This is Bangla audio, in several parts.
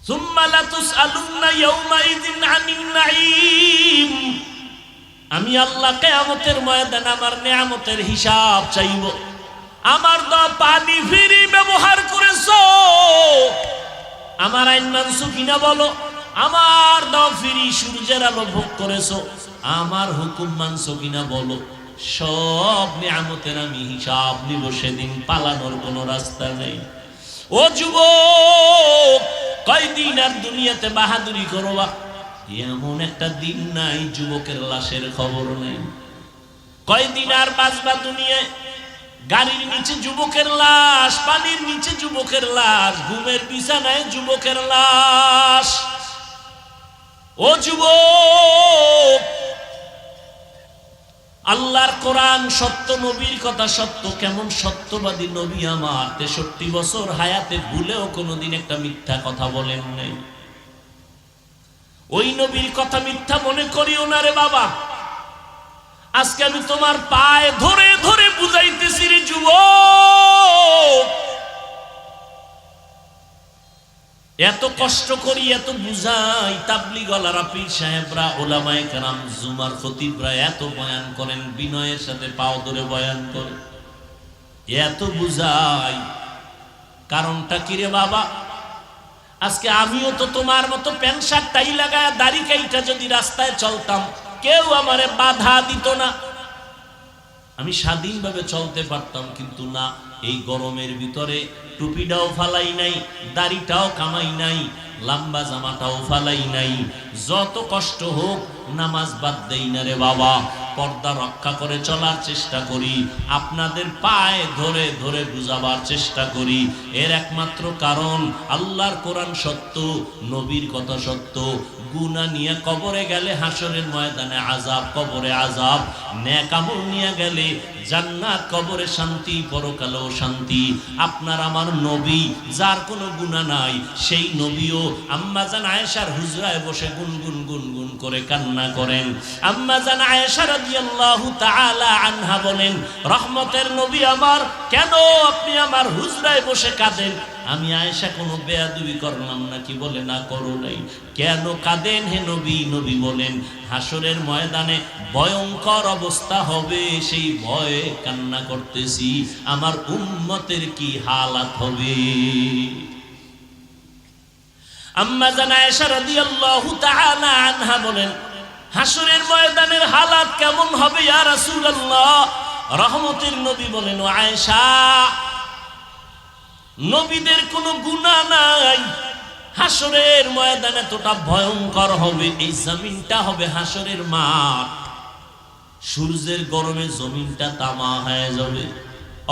সুম্মা লাতুসআলুন্না ইয়াওমাইযিন আনিন নাঈম। আমি আল্লাহ কিয়ামতের ময়দানে আমার নিয়ামতের হিসাব চাইব। আমার দেওয়া পানি ফ্রি ব্যবহার করেছো, আমার আইন মানছো কিনা বলো। আমার দেওয়া ফ্রি সূর্যের আলো ভোগ করেছো, আমার হুকুম মানছো কিনা বলো। সব নিয়ামতের আমি হিসাব নিব, সেদিন পালানোর কোনো রাস্তা নেই। ও যুবক, কয়দিন আর দুনিয়াতে বাহাদুরি করবা? এমন একটা দিন নাই যুবকের লাশের খবর নেই। কয়দিন আর বাঁচবা দুনিয়ায়? গাড়ির নিচে যুবকের লাশ, পানির নিচে যুবকের লাশ, ঘুমের বিছানায় যুবকের লাশ। ও যুবক, আল্লাহর কোরআন সত্য, নবীর কথা সত্য। কেমন সত্যবাদী নবী আমার, 63 বছর হায়াতে ভুলেও কোনোদিন একটা মিথ্যা কথা বলেন নাই। ওই নবীর কথা মিথ্যা মনে করিও না রে বাবা। আজকে আমি তোমার পায়ে ধরে ধরে বুঝাইতেছি রে যুবক, এত কষ্ট করি, এত বুঝাই। তাবলীগওয়ালারা, পীর সাহেবরা, ওলামায়ে কেরাম, জুমার খতিবরা এত বয়ান করেন, বিনয়ের সাথে পাও ধরে বয়ান করে, এত বুঝাই। কারণটা কি রে বাবা? আজকে আমিও তো তোমার মতো প্যান্ট শার্ট টাই লাগায় দাড়ি কাইটা যদি রাস্তায় চলতাম, কেউ আমারে বাধা দিত না, আমি স্বাধীনভাবে চলতে পারতাম। কিন্তু না, এই গরমের ভিতরে টুপিটাও ফালাই নাই, দাড়িটাও কামাই নাই, লম্বা জামাটাও ফালাই নাই। যত কষ্ট হোক নামাজ বাদ দেই না রে বাবা, পর্দা রক্ষা করে চলার চেষ্টা করি, আপনাদের পায়ে ধরে ধরে বুঝাবার চেষ্টা করি। এর একমাত্র কারণ আল্লাহর কোরআন সত্য, নবীর কথা সত্য। গুনাহ নিয়ে কবরে গেলে হাসরের ময়দানে আযাব, কবরে আযাব। নেক আমল নিয়ে গেলে জান্নাত, কবরে শান্তি, পরকালেও শান্তি। আপনার আমার নবী, যার কোনো গুনাহ নাই, সেই নবীও আম্মা জান আয়েশার হুজরায় বসে গুনগুন গুনগুন করে কান্না করেন। আম্মা জান আয়েশা রাদিয়াল্লাহু তাআলা আনহা বলেন, রহমতের নবী আমার, কেন আপনি আমার হুজরায় বসে কাঁদেন? আমি আয়েশা কোনো বেয়াদবি করলাম নাকি? বলে না, করো নাই। কেন কাঁদেন হে নবী? নবী বলেন, হাসরের ময়দানে ভয়ঙ্কর অবস্থা হবে, সেই ভয়ে কান্না করতেছি। আমার উম্মতের কি হালাত হবে? আম্মা জান আয়েশা রাদিয়াল্লাহু তাআলা আনহা বলেন, হাসরের ময়দানের হালাত কেমন হবে ইয়া রাসূলুল্লাহ? রহমতের নবী বলেন, ও আয়েশা, নবীদের কোনো গুনাহ নাই, হাসরের ময়দানে এতটা ভয়ঙ্কর হবে, এই জমিনটা হবে হাসরের মাঠ। সূর্যের গরমে জমিনটা তামা হয়ে যাবে।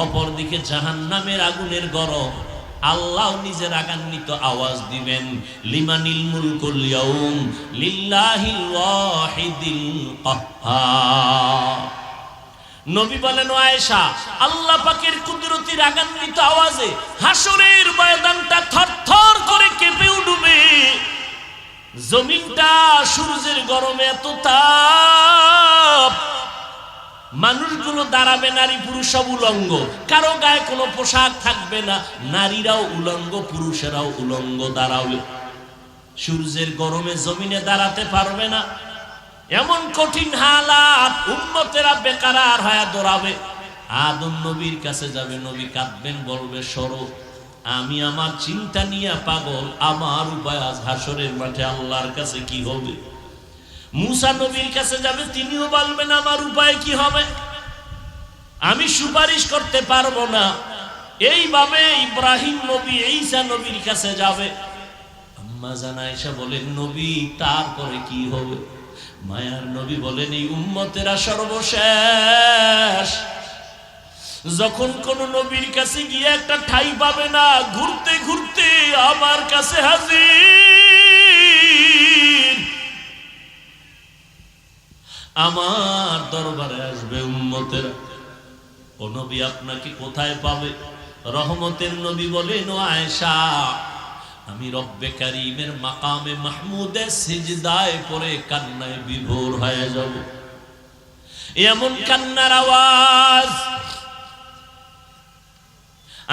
অপরদিকে জাহান্নামের আগুনের গরম। আল্লাহ নিজের রাগান্বিত আওয়াজ দিবেন, লিমানিল মুলকুল ইয়াউম লিল্লাহিল ওয়াহিদিল কাহ্হার। নবী বলেন, ও আয়েশা, আল্লাহ পাকের কুদরতি রাগান্বিত আওয়াজে হাসরের ময়দানটা থরথর করে কেঁপে উঠবে। জমিনটা সূর্যের গরমে এত তাপ, মানুষগুলো দাঁড়াবে, নারী পুরুষ সব উলঙ্গ, কারো গায়ে কোনো পোশাক থাকবে না, নারীরাও উলঙ্গ, পুরুষেরাও উলঙ্গ দাঁড়াবে। সূর্যের গরমে জমিনে দাঁড়াতে পারবে না, এমন কঠিন হালাত। উম্মতেরা বেকারার হয়ে দৌড়াবে, আদম নবীর কাছে যাবে, নবী কাঁদবেন, বলবে, সরো, আমি আমার চিন্তা নিয়ে পাগল, আমার উপায় আজ হাসরের মাঠে আল্লাহর কাছে কি হবে। মুসা নবীর কাছে যাবে, তিনিও বলবেন, আমার উপায় কি হবে, আমি সুপারিশ করতে পারবো না। এইভাবে ইব্রাহিম নবী, ঈসা নবীর কাছে যাবে। আম্মা জান আয়েশা বলেন, নবী, তারপরে কি হবে? মায়ার নবী বলেন, এই উম্মতেরা সর্বশেষ। যখন কোন নবীর কাছে গিয়ে একটা ঠাই পাবে না, ঘুরতে ঘুরতে আমার কাছে হাজির, আমার দরবারে আসবে উম্মতেরা। ও নবী, আপনাকে কোথায় পাবে? রহমতের নবী বলেন, ও আয়েশা, আমি রব্বে কারীমের মাকামে মাহমুদে সিজদায় পড়ে কান্নায় বিভোর হয়ে যাব। এমন কান্নার আওয়াজ,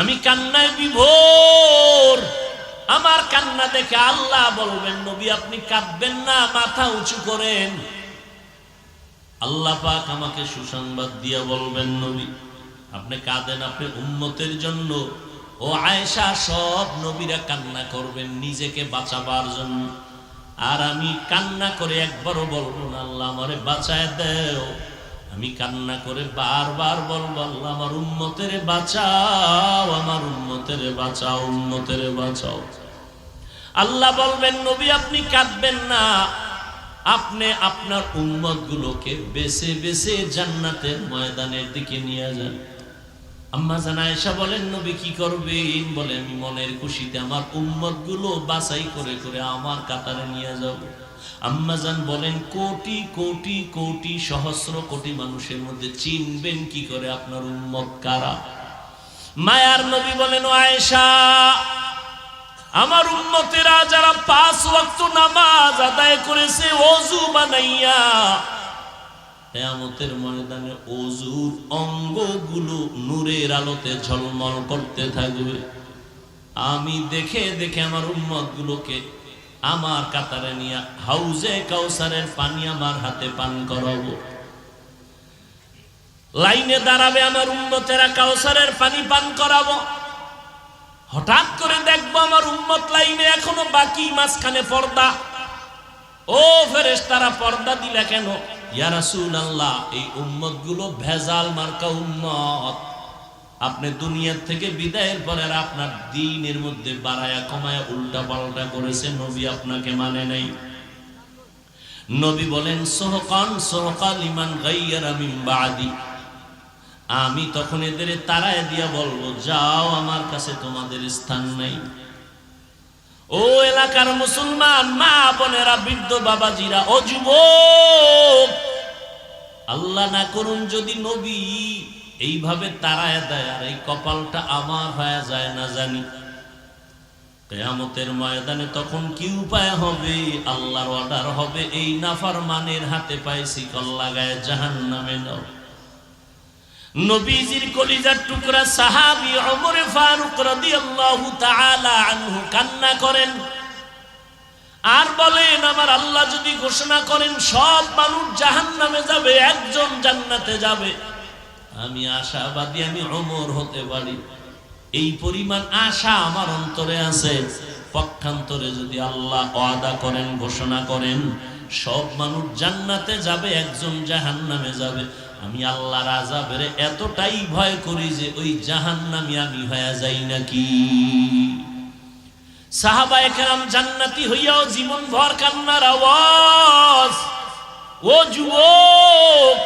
আমি কান্নায় বিভোর, আমার কান্না দেখে আল্লাহ বলবেন নবী আপনি কাঁদবেন না, মাথা উঁচু করেন। আল্লাহ পাক আমাকে সুসংবাদ দিয়ে বলবেন নবী আপনি কাঁদেন আপনি উম্মতের জন্য। ও আয়েশা, সব নবীরা কান্না করবেন নিজেকে বাঁচাবার জন্য, আর আমি কান্না করে একবারও বলবো না আল্লাহ আমারে বাঁচায় দেও। আমি কান্না করে বারবার বলবো আল্লাহ আমার উম্মতের বাঁচাও, আমার উম্মতের বাঁচাও, উম্মতের বাঁচাও। আল্লাহ বলবেন নবী আপনি কাঁদবেন না, আপনি আপনার উম্মত গুলোকে বেছে বেছে জান্নাতের ময়দানের দিকে নিয়ে যান। আম্মা জান আয়েশা বলেন নবী কি করবেন? বলে আমি মনের খুশিতে আমার উম্মত গুলো বাছাই করে করে আমার কাতারে নিয়ে যাব। আম্মা জান বলেন কোটি কোটি কোটি সহস্র কোটি মানুষের মধ্যে চিনবেন কি করে আপনার উম্মত কারা? মায়ার নবী বলেন ও আয়েশা, আমার উম্মতেরা যারা 5 ওয়াক্ত নামাজ আদায় করেছে ওযু বানাইয়া, কিয়ামতের ময়দানে ওযুর অঙ্গগুলো নূরের আলোতে ঝলমল করতে থাকবে। আমি দেখে দেখে আমার উম্মতগুলোকে আমার কাতারে নিয়ে হাউজে কাউসারের পানি আমার হাতে পান করাবো। লাইনে দাঁড়াবে আমার উম্মতেরা, কাউসারের পানি পান করাবো। হঠাৎ করে দেখবো আমার উম্মত লাইনে এখনো বাকি, মাঝখানে পর্দা। ও ফেরেশতারা পর্দা দিলা কেন? ইয়া রাসূলুল্লাহ এই উম্মত গুলো ভেজাল মার্কা উম্মত, আপনি দুনিয়া থেকে বিদায়ের পরে আর আপনার দ্বীনের মধ্যে বাড়ায়া কমায়া উল্টা পাল্টা করেছে, নবী আপনাকে মানে নাই। নবী বলেন সুহকান সুহকা লিমান গায়্যারা মিন বাদি, আমি তখন এদের তাড়ায় দিয়া বলবো যাও আমার কাছে তোমাদের স্থান নাই। ও এলাকার মুসলমান মা বোনেরা, বৃদ্ধ বাবাজিরা, ও যুবক, আল্লাহ না করুন যদি নবী এইভাবে তাড়ায় দেয় আর এই কপালটা আমার হয়ে যায় না জানি, কিয়ামতের ময়দানে তখন কি উপায় হবে? আল্লাহর অর্ডার হবে এই নাফরমানের হাতে পায়ে শিকল লাগায় জাহান্নামে নাও। নবীজির কলিজার টুকরা সাহাবী ওমর ফারুক রাদিয়াল্লাহু তাআলা আনহু কান্না করেন আর বলেন আমার আল্লাহ যদি ঘোষণা করেন সব মানুষ জাহান্নামে যাবে, একজন জান্নাতে যাবে, আমি আশাবাদী আমি ওমর হতে পারি। এই পরিমাণ আশা আমার অন্তরে আছে। পক্ষান্তরে যদি আল্লাহ ওয়াদা করেন, ঘোষণা করেন সব মানুষ জান্নাতে যাবে, একজন জাহান্নামে যাবে, আমি আল্লাহর আযাবের এতটাই ভয় করি যে ওই জাহান্নামী আমি হয়ে যাই নাকি। সাহাবায়ে কেরাম জান্নাতি হইয়াও জীবন ভর কান্নার আওয়াজ। ও যুবক,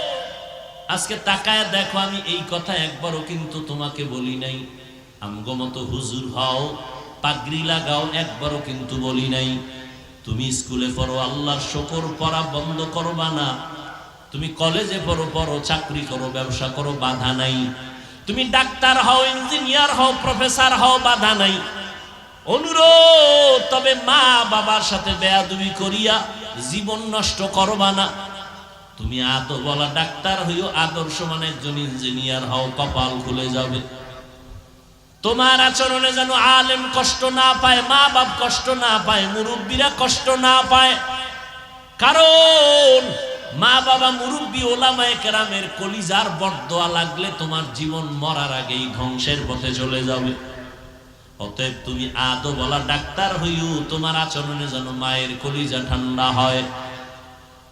আজকে তাকায় দেখো, আমি এই কথা একবারও কিন্তু তোমাকে বলি নাই। আমগো মতো হুজুর হও, পাগড়ি লাগাও, একবারও কিন্তু বলি নাই। তুমি স্কুলে পড়ো, আল্লাহর শুকর পড়া বন্ধ করবা না। তুমি কলেজে পড়ো, পড়ো, চাকরি করো, ব্যবসা করো, বাধা নাই। তুমি ডাক্তার হও, ইঞ্জিনিয়ার হও, প্রফেসর হও, বাধা নাই। অনুরোধ, তবে মা বাবার সাথে বেয়াদবি করিয়া জীবন নষ্ট করবা না। তুমি আদর বলা ডাক্তার হইও, আদর্শমান একজন ইঞ্জিনিয়ার হও, কপাল খুলে যাবে। তোমার আচরণে যেন আলেম কষ্ট না পায়, মা বাপ কষ্ট না পায়, মুরব্বীরা কষ্ট না পায়। কারণ মা বাবা মুরব্বী ওলামায়ে কেরামের কলিজার বরদোয়া লাগলে তোমার জীবন মরার আগেই ধ্বংসের পথে চলে যাবে। অতএব তুমি আদো বলা ডাক্তার হইও, তোমার আচরণে যেন মায়ের কলিজা ঠান্ডা হয়।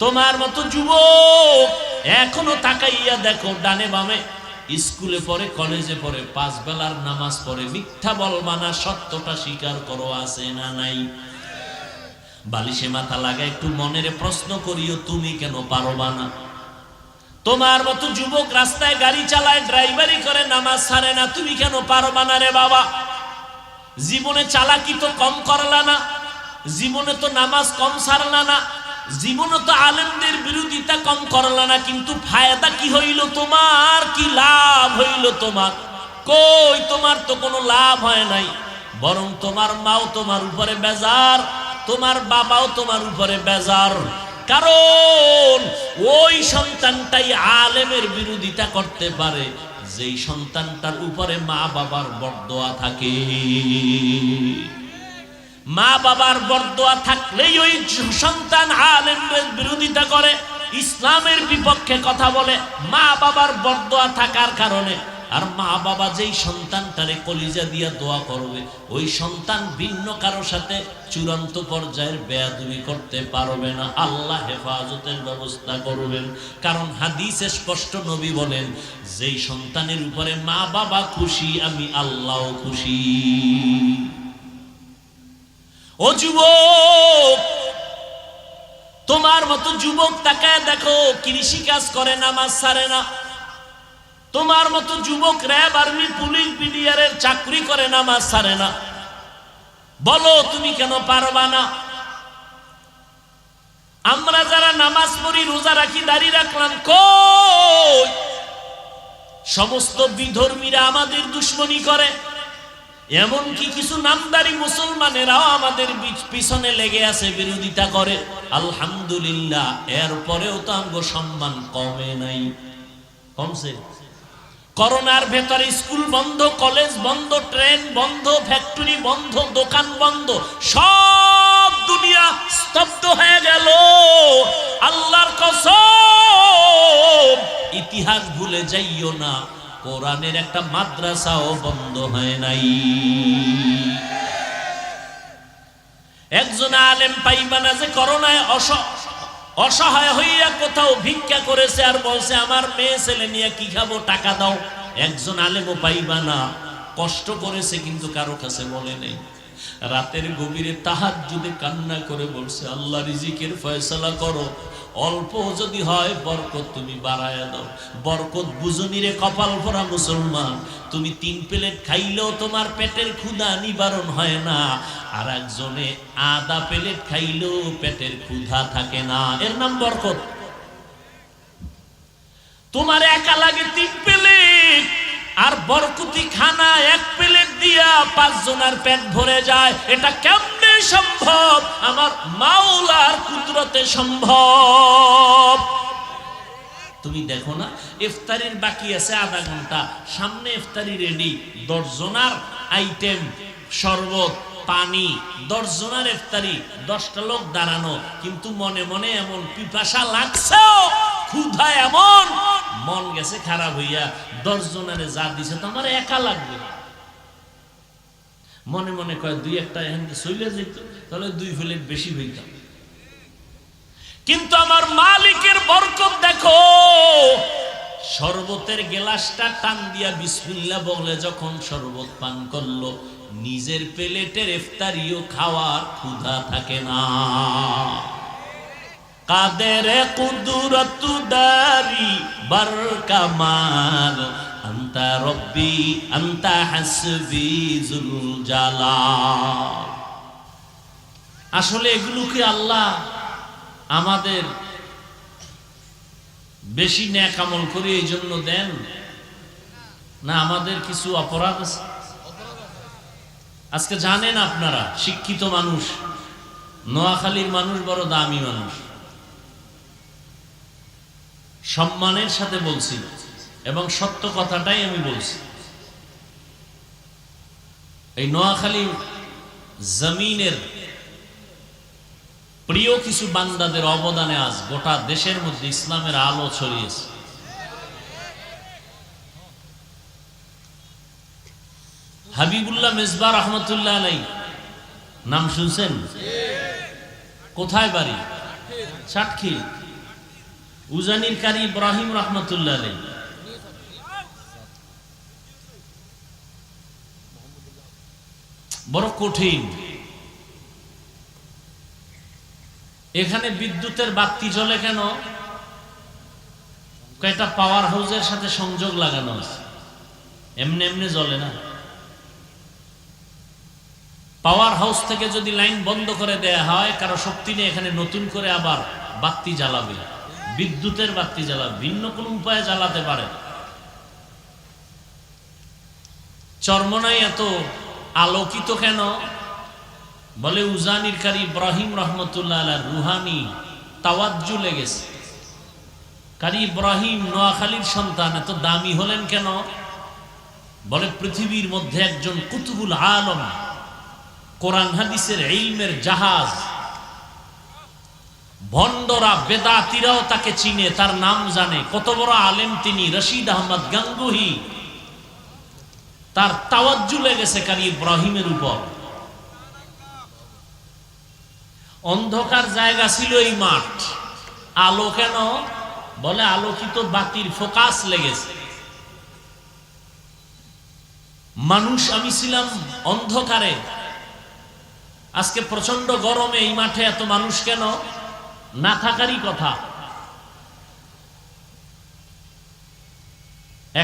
তোমার মতো যুবক এখনো তাকাইয়া দেখো ডানে বামে, স্কুলে পড়ে, কলেজে পড়ে, 5 বেলার নামাজ পড়ে, মিথ্যা বলবা না, সত্যটা স্বীকার করো, আছে না নাই? বালিশে মাথা লাগা একটু মনের প্রশ্ন করিও, তুমি কেন পারবা না? তোমার মতো যুবক রাস্তায় গাড়ি চালায়, ড্রাইভারি করে, নামাজ ছাড়ে না, তুমি কেন পারবা না রে বাবা? জীবনে চালাকি তো কম করলা না, জীবনে তো নামাজ কম ছাড়লা না, জীবনে তো আলেমদের বিরোধিতা কম করলা না, কিন্তু ফায়দা কি হইল তোমার? কি লাভ হইল তোমার? কই, তোমার তো কোনো লাভ হয় নাই, বরং তোমার মাও তোমার উপরে বেজার, তোমার বাবাও তোমার উপরে বেজার। কারণ ওই সন্তানটাই আলেমের বিরোধিতা করতে পারে যেই সন্তানটার উপরে মা বাবার বরদোয়া থাকে। মা বাবার বরদোয়া থাকলেই ওই সন্তান আলেমের বিরোধিতা করে, ইসলামের বিপক্ষে কথা বলে, মা বাবার বরদোয়া থাকার কারণে। আর মা বাবা যেই সন্তানটারে কলিজা দিয়া দোয়া করবে, ওই সন্তান ভিন্ন কারো সাথে চূড়ান্ত পর্যায়ের বেয়াদবি করতে পারবে না। আল্লাহ হেফাজতের ব্যবস্থা করবেন। কারণ হাদিসে স্পষ্ট নবী বলেন, যেই সন্তানের উপরে মা বাবা খুশি, আমি আল্লাহও খুশি। ও যুবক, তোমার মতো যুবক তাকায় দেখো, কৃষি কাজ করে, নামাজ ছাড়ে না। তোমার মতো যুবক র্যাব, আর্মি, পুলিশ, বিডিআরের চাকরি করে, নামাজ ছাড়ে না। বলো তুমি কেন পারবা না? আমরা যারা নামাজ পড়ি, রোজা রাখি, দাড়ি রাখলাম, কই? সমস্ত বিধর্মীরা আমাদের দুশ্মনী করে। এমনকি কিছু নামদারি মুসলমানেরাও আমাদের পিছনে লেগে আছে, বিরোধিতা করে। আলহামদুলিল্লাহ, এরপরেও তো আমগো সম্মান কমে নাই, কমছে। করোনার ভেতরে স্কুল বন্ধ, কলেজ বন্ধ, ট্রেন বন্ধ, ফ্যাক্টরি বন্ধ, দোকান বন্ধ, সব দুনিয়া স্তব্ধ হয়ে গেল। আল্লাহর কসম, ইতিহাস ভুলে যাইও না, কোরআনের একটা মাদ্রাসাও বন্ধ হয় নাই। একজন আলেম পাইবা না যে করোনায় অসহায় হইয়া কোথাও ভিক্ষা করেছে আর বলছে আমার মেয়ে ছেলে নিয়ে কি খাবো, টাকা দাও। একজন আলেমও পাইবা না কষ্ট করেছে কিন্তু কারো কাছে বলে নেই। রাতের গভীরে তাহাজ্জুদে কান্না করে বলছে, আল্লাহ রিজিকের ফয়সালা করো, অল্প যদি হয় বরকত তুমি বাড়ায়া দাও। বরকত বুঝুনি রে কপাল ভরা মুসলমান, তুমি 3 প্লেট খাইলেও তোমার পেটের ক্ষুধা নিবারণ হয় না, আর একজনে আধা প্লেট খাইলেও পেটের ক্ষুধা থাকে না, এর নাম বরকত। তোমার একা লাগে 3 প্লেট, আর বরকতি খানা 1 প্লেট দিয়া 5 জনের পেট ভরে যায়। এটা কেমনে সম্ভব? আমার মাওলার কুদরতে সম্ভব। তুমি দেখো না, ইফতারির বাকি আছে আধা ঘন্টা, সামনে ইফতারি রেডি, 10 জনের আইটেম, শরবত, পানি, 10 জনের ইফতারি, 10টা লোক দাঁড়ানো, কিন্তু মনে মনে এমন পিপাসা লাগছে, ক্ষুধা এমন, মন গেছে খারাপ হইয়া 10 জনের যা দিছে তো আমার একা লাগবে। মনে মনে কয় 2-1টা এখান চলে যেত, তাহলে 2 প্লেট বেশি হইতাম। কিন্তু আমার মালিকের বরকত দেখো, শরবতের গ্লাসটা টান দিয়া বিসমিল্লাহ বলে যখন শরবত পান করলো, নিজের প্লেটের ইফতারিও খাওয়ার ক্ষুধা থাকে না। কাদের কুদরত দারি বার কামাল, আনতা রব্বি আনতা হাসবি যুল জালাল। আসলে এগুলো কি আল্লাহ আমাদের বেশি নেক আমল করে এই জন্য দেন, না আমাদের কিছু অপরাধ আছে? আজকে জানেন আপনারা, শিক্ষিত মানুষ, নোয়াখালীর মানুষ বড় দামি মানুষ, সম্মানের সাথে বলছি এবং সত্য কথাটাই আমি বলছি। এই নোয়াখালী জমিনের প্রিয় কিছু বান্দাদের অবদানে আজ গোটা দেশের মধ্যে ইসলামের আলো ছড়িয়েছে। হাবিবুল্লাহ মেজবা রহমতুল্লাহ আলাইহি নাম শুনছেন? কোথায় বাড়ি? চাটখিল। উজানির কারি ইব্রাহিম রহমতুল্লাহ আলাইহি, বড় কঠিন। এখানে বিদ্যুতের বাতি জ্বলে কেন? কয়টা পাওয়ার হাউসের সাথে সংযোগ লাগানো আছে, এমনি এমনি জ্বলে না। পাওয়ার হাউস থেকে যদি লাইন বন্ধ করে দেয়া হয়, কারো শক্তি নিয়ে এখানে নতুন করে আবার বাতি জ্বালাবে, বিদ্যুতের বাতি জ্বালাবে, ভিন্ন কোন উপায়ে জ্বালাতে পারে। চরমনাই এত আলোকিত কেন? বলে উজানির কারি ইব্রাহিম রহমতুল্লাহ আলাইহির রুহানি তাওয়াজ্জু লেগেছে। কারি ইব্রাহিম নোয়াখালীর সন্তান, এত দামি হলেন কেন? বলে পৃথিবীর মধ্যে একজন কুতুবুল আলম, কোরআন হাদিসের ইলমের জাহাজ। ভণ্ডরা বেদাতিরাও তাকে চিনে, তার নাম জানে। কত বড় আলেম তিনি, রশিদ আহমদ গাঙ্গুহি। তার তাওয়াজ্জু লেগেছে কারি ইব্রাহিমের উপর। অন্ধকার জায়গা ছিল এই মাঠ, আলো কেন? বলে আলোকিত বাতির ফোকাস লেগেছে। মানুষ, আমি ছিলাম অন্ধকারে। আজকে প্রচন্ড গরমে এই মাঠে এত মানুষ কেন? না থাকারই কথা।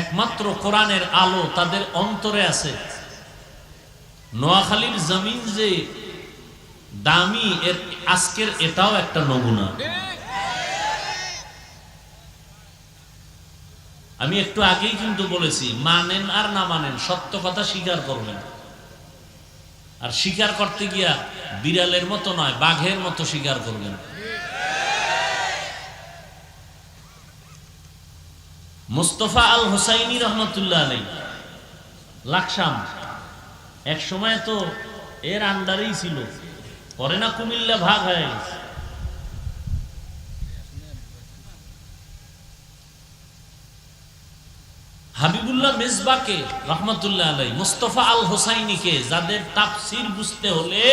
একমাত্র কোরআনের আলো তাদের অন্তরে আছে। নোয়াখালীর জমিন যে দামি, এর আজকের এটাও একটা নমুনা। আমি একটু আগেই কিন্তু বলেছি, মানেন আর না মানেন, সত্য কথা স্বীকার করবেন। আর স্বীকার করতে গিয়া বিড়ালের মতো নয়, বাঘের মতো স্বীকার করবেন। মুস্তফা আল হুসাইনি রহমতুল্লাহ আলাইহি লাকসাম এক সময় তো এর আন্ডারেই ছিল, পরে না কুমিল্লা ভাগ হয়ে গেছে। হাবিবুল্লাহ মিসবাকে রহমতুল্লাহ আলাইহি মুস্তফা আল হুসাইনিকে, যাদের তাফসীর বুঝতে হলে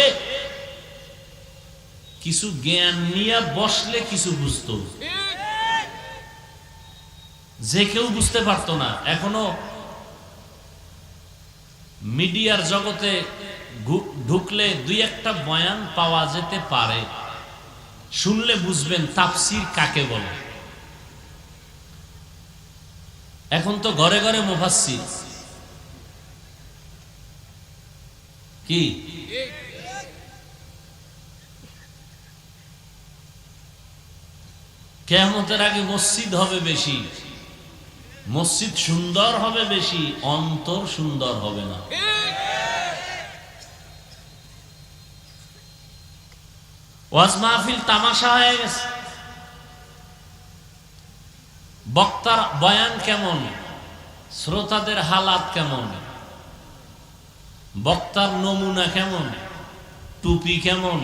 কিছু জ্ঞান নিয়ে বসলে কিছু বুঝতো, যে কেউ বুঝতে পারতো না। এখনো মিডিয়ার জগতে ঢুকলে দুই একটা বয়ান পাওয়া যেতে পারে, শুনলে বুঝবেন তাফসীর কাকে বলে। এখন তো ঘরে ঘরে মুফাসসির, কি কিয়ামতের আগে মসজিদ হবে বেশি, মসজিদ সুন্দর হবে বেশি, অন্তর সুন্দর হবে না। ওয়াজ মাহফিল তামাশা হয়ে গেছে। বক্তার বয়ান কেমন, শ্রোতাদের হালাত কেমন, বক্তার নমুনা কেমন, টুপি কেমন,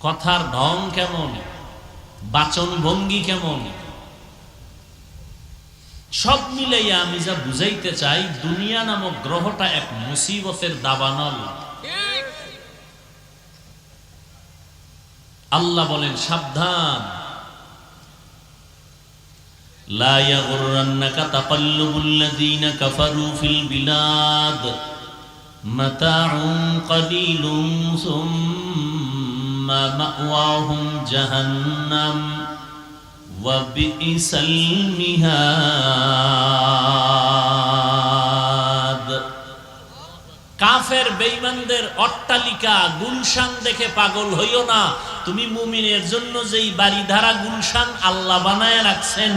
কথার ঢং কেমন, বাচন ভঙ্গি কেমন, সব মিলাইয়া আমি যা বুঝাইতে চাই, দুনিয়া নামক গ্রহটা এক মুসিবতের দাবানল। আল্লাহ বলেন সাবধান, লা ইয়াগুররান্নাকা তাকাল্লুবুল্লাযীনা কাফারু ফিল বিলাদ মাতাউন কলিলুন সুম্মা মাওয়াহুম জাহান্নাম ওয়া বিইসাল মিহাদ। কাফের বেঈমানদের অট্টালিকা গুলশান দেখে পাগল হইও না। তুমি মুমিনের জন্য যেই বাড়িধারা গুলশান আল্লাহ বানায় রাখছেন,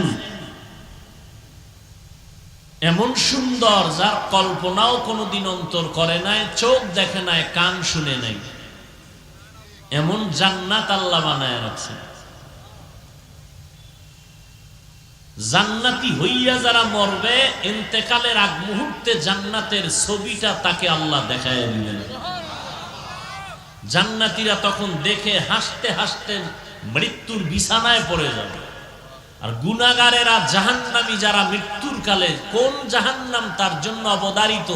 এমন সুন্দর যার কল্পনাও কোনোদিন অন্তর করে নাই, চোখ দেখে নাই, কান শুনে নাই, এমন জান্নাত আল্লাহ বানায় রাখছেন। জান্নাতি হইয়া যারা মরবে, ইন্তেকালের আগ মুহূর্তে জান্নাতের ছবিটা তাকে আল্লাহ দেখায় দিলেন। জান্নাতীরা তখন দেখে হাসতে হাসতে মৃত্যুর বিছানায় পড়ে যাবে। আর গুনাহগারেরা, জাহান্নামী যারা মৃত্যুর কালে কোন জাহান্নাম তার জন্য অবধারিত,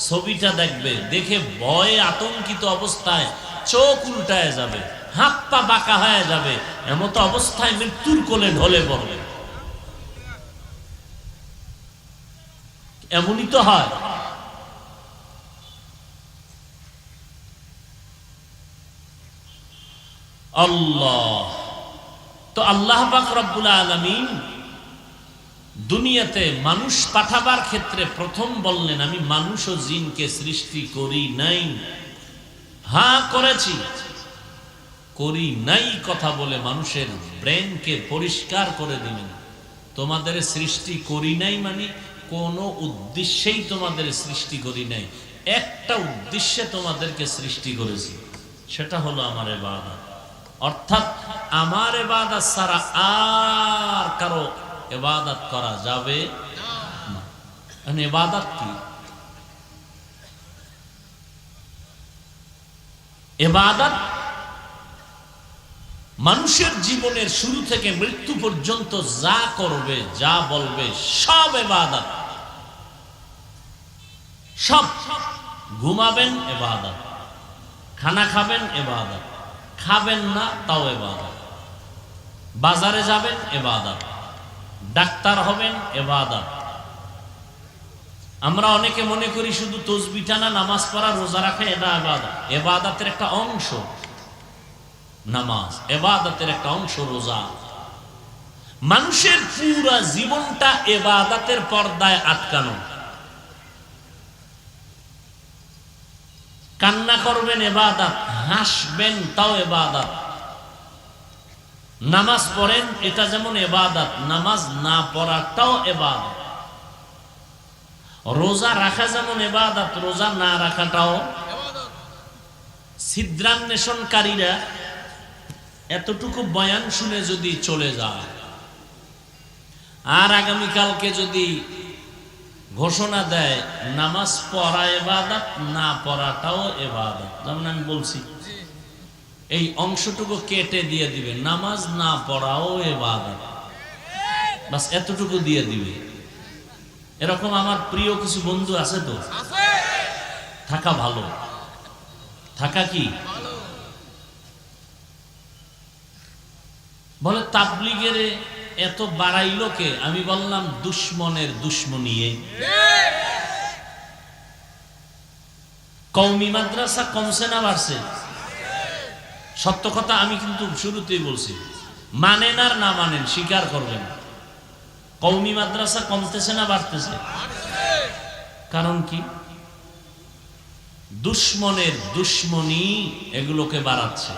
ছবিটা দেখবে, দেখে ভয়ে আতঙ্কিত অবস্থায় চোখ উল্টায় যাবে, হাত পা বাঁকা হয়ে যাবে, এমত অবস্থায় মৃত্যুর কোলে ঢলে পড়বে। এমনই তো হয়। আল্লাহ তো আল্লাহ পাক রব্বুল আলামিন দুনিয়াতে মানুষ পাঠাবার ক্ষেত্রে প্রথম বললেন, আমি মানুষ ও জিনকে সৃষ্টি করি নাই। হ্যাঁ করেছি, করি নাই কথা বলে মানুষের ব্রেনকে পরিষ্কার করে দিলেন। তোমাদের সৃষ্টি করি নাই মানে কোনো উদ্দেশ্যেই তোমাদের সৃষ্টি করি নাই, একটা উদ্দেশ্যে তোমাদেরকে সৃষ্টি করেছি, সেটা হলো আমার ইবাদত। অর্থাৎ আমার ইবাদত ছাড়া আর কারো ইবাদত করা যাবে না। ইবাদত কি? ইবাদত মানুষের জীবনের শুরু থেকে মৃত্যু পর্যন্ত যা করবে, যা বলবে, সব ইবাদত। সব। ঘুমাবেন ইবাদত, খানা খাবেন ইবাদত, খাবেন না তাও ইবাদত, বাজারে যাবেন ইবাদত, ডাক্তার হবেন ইবাদত। আমরা অনেকে মনে করি শুধু তাসবিহ টানা, নামাজ পড়া, রোজা রাখা এটা ইবাদত। ইবাদতের একটা অংশ নামাজ, ইবাদতের একটা অংশ রোজা। মানুষের পুরো জীবনটা ইবাদতের পর্দায় আটকানো। কান্না করবেন ইবাদত, হাসবেন তাও ইবাদত, নামাজ পড়েন এটা যেমন ইবাদত, নামাজ না পড়াটাও ইবাদত, রোজা রাখা যেমন ইবাদত, রোজা না রাখাটাও। ছিদ্রান্বেষণকারীরা এতটুকু বয়ান শুনে যদি চলে যায় আর আগামীকালকে যদি ঘোষণা দেয় নামাজ পড়া ইবাদত, না পড়াটাও ইবাদত, যেমন আমি বলছি এই অংশটুকু কেটে দিয়ে দিবে, নামাজ না পড়াও ইবাদত, বাস এতটুকু দিয়ে দিবে। এরকম আমার প্রিয় কিছু বন্ধু আছে তো, থাকা ভালো, থাকা কি বলে তাবলীগের এত বাড়াইলো কে? আমি বললাম দুশ্মনের দুশ্মনী। কওমি মাদ্রাসা কমছে না বাড়ছে? সত্য কথা আমি কিন্তু শুরুতেই বলছি, মানেন আর না মানেন স্বীকার করবেন, কওমি মাদ্রাসা কমতেছে না বাড়তেছে? কারণ কি? দুশ্মনের দুশ্মনী এগুলোকে বাড়াচ্ছে।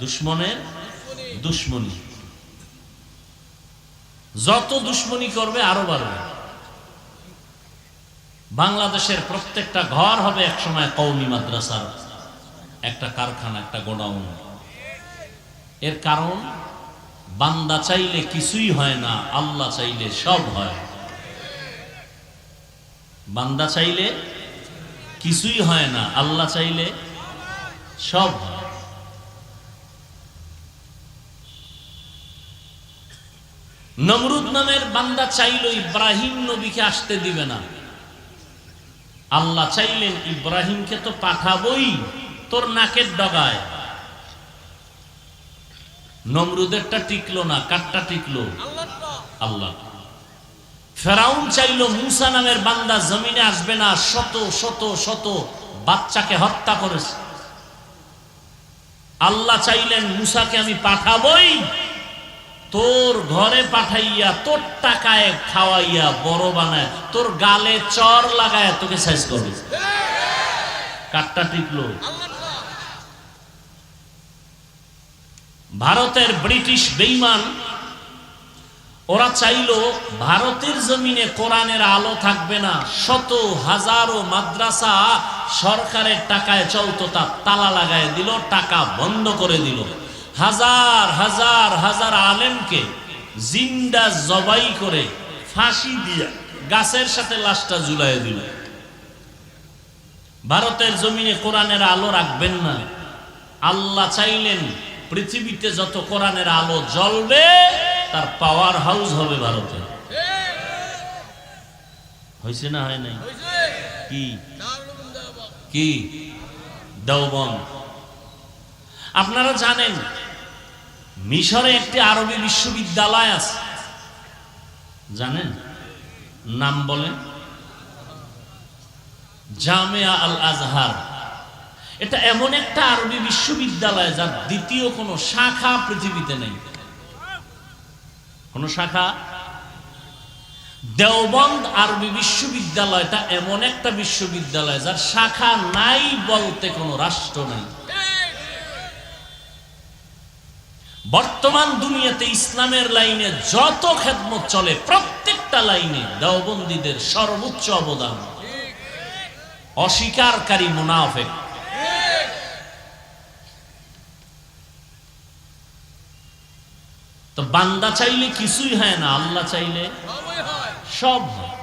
দুশ্মনের দুশ্মনী, যত দুশ্মনী করবে আরো বাড়বে। বাংলাদেশের প্রত্যেকটা ঘর হবে একসময় কওমি মাদ্রাসার একটা কারখানা, একটা গোডাউন। এর কারণ বান্দা চাইলে কিছুই হয় না, আল্লাহ চাইলে সব হয়। বান্দা চাইলে কিছুই হয় না, আল্লাহ চাইলে সব হয়। নমরুদ নামের বান্দা চাইল ইব্রাহিম নবীকে আসতে দিবে না, আল্লাহ চাইলেন ইব্রাহিমকে তো পাঠাবই তোর নাকের ডগায়। নমরুদেরটা টিকলো না, কারটা টিকলো? আল্লাহ। ফেরাউন চাইল মুসা নামের বান্দা জমিনে আসবে না, শত শত শত বাচ্চাকে হত্যা করেছে। আল্লাহ চাইলেন মুসাকে আমি পাঠাবই, তোর ঘরে পাঠাইয়া তোর টাকায় খাওয়াইয়া বড় বানায়, তোর গালে চর লাগায় তোকে সাইজ করবে। কারটা টিকলো? ভারতের ব্রিটিশ বেঈমান ওরা চাইলো ভারতের জমিনে কোরআনের আলো থাকবে না, শত হাজারো মাদ্রাসা সরকারের টাকায় চলতো, তা তালা লাগায় দিল, টাকা বন্ধ করে দিল, হাজার হাজার হাজার আলেমকে জিন্দা জবাই করে ফাঁসি দিয়া গাছের সাথে লাশটা ঝুলাই দিল। ভারতের জমিনে কোরআনের আলো রাখবেন না। আল্লাহ চাইলেন পৃথিবীতে যত কোরআনের আলো জ্বলবে তার পাওয়ার হাউস হবে ভারতে। হয়েছে না হয় নাই? কি কি দেওবন্দ। আপনারা জানেন মিশরে একটি আরবি বিশ্ববিদ্যালয় আছে, জানেন? নাম বলেন, জামিয়া আল আজহার। এটা এমন একটা আরবি বিশ্ববিদ্যালয় যার দ্বিতীয় কোনো শাখা পৃথিবীতে নেই। কোন শাখা? দেওবন্দ আরবি বিশ্ববিদ্যালয়টা এমন একটা বিশ্ববিদ্যালয় যার শাখা নাই বলতে কোনো রাষ্ট্র নাই। বর্তমান দুনিয়াতে ইসলামের লাইনে যত খেদমত চলে প্রত্যেকটা লাইনে দেওবন্দীদের সর্বোচ্চ অবদান। অস্বীকারী মুনাফিক। তো বান্দা চাইলে কিছুই হয় না, আল্লাহ চাইলে সব হয়।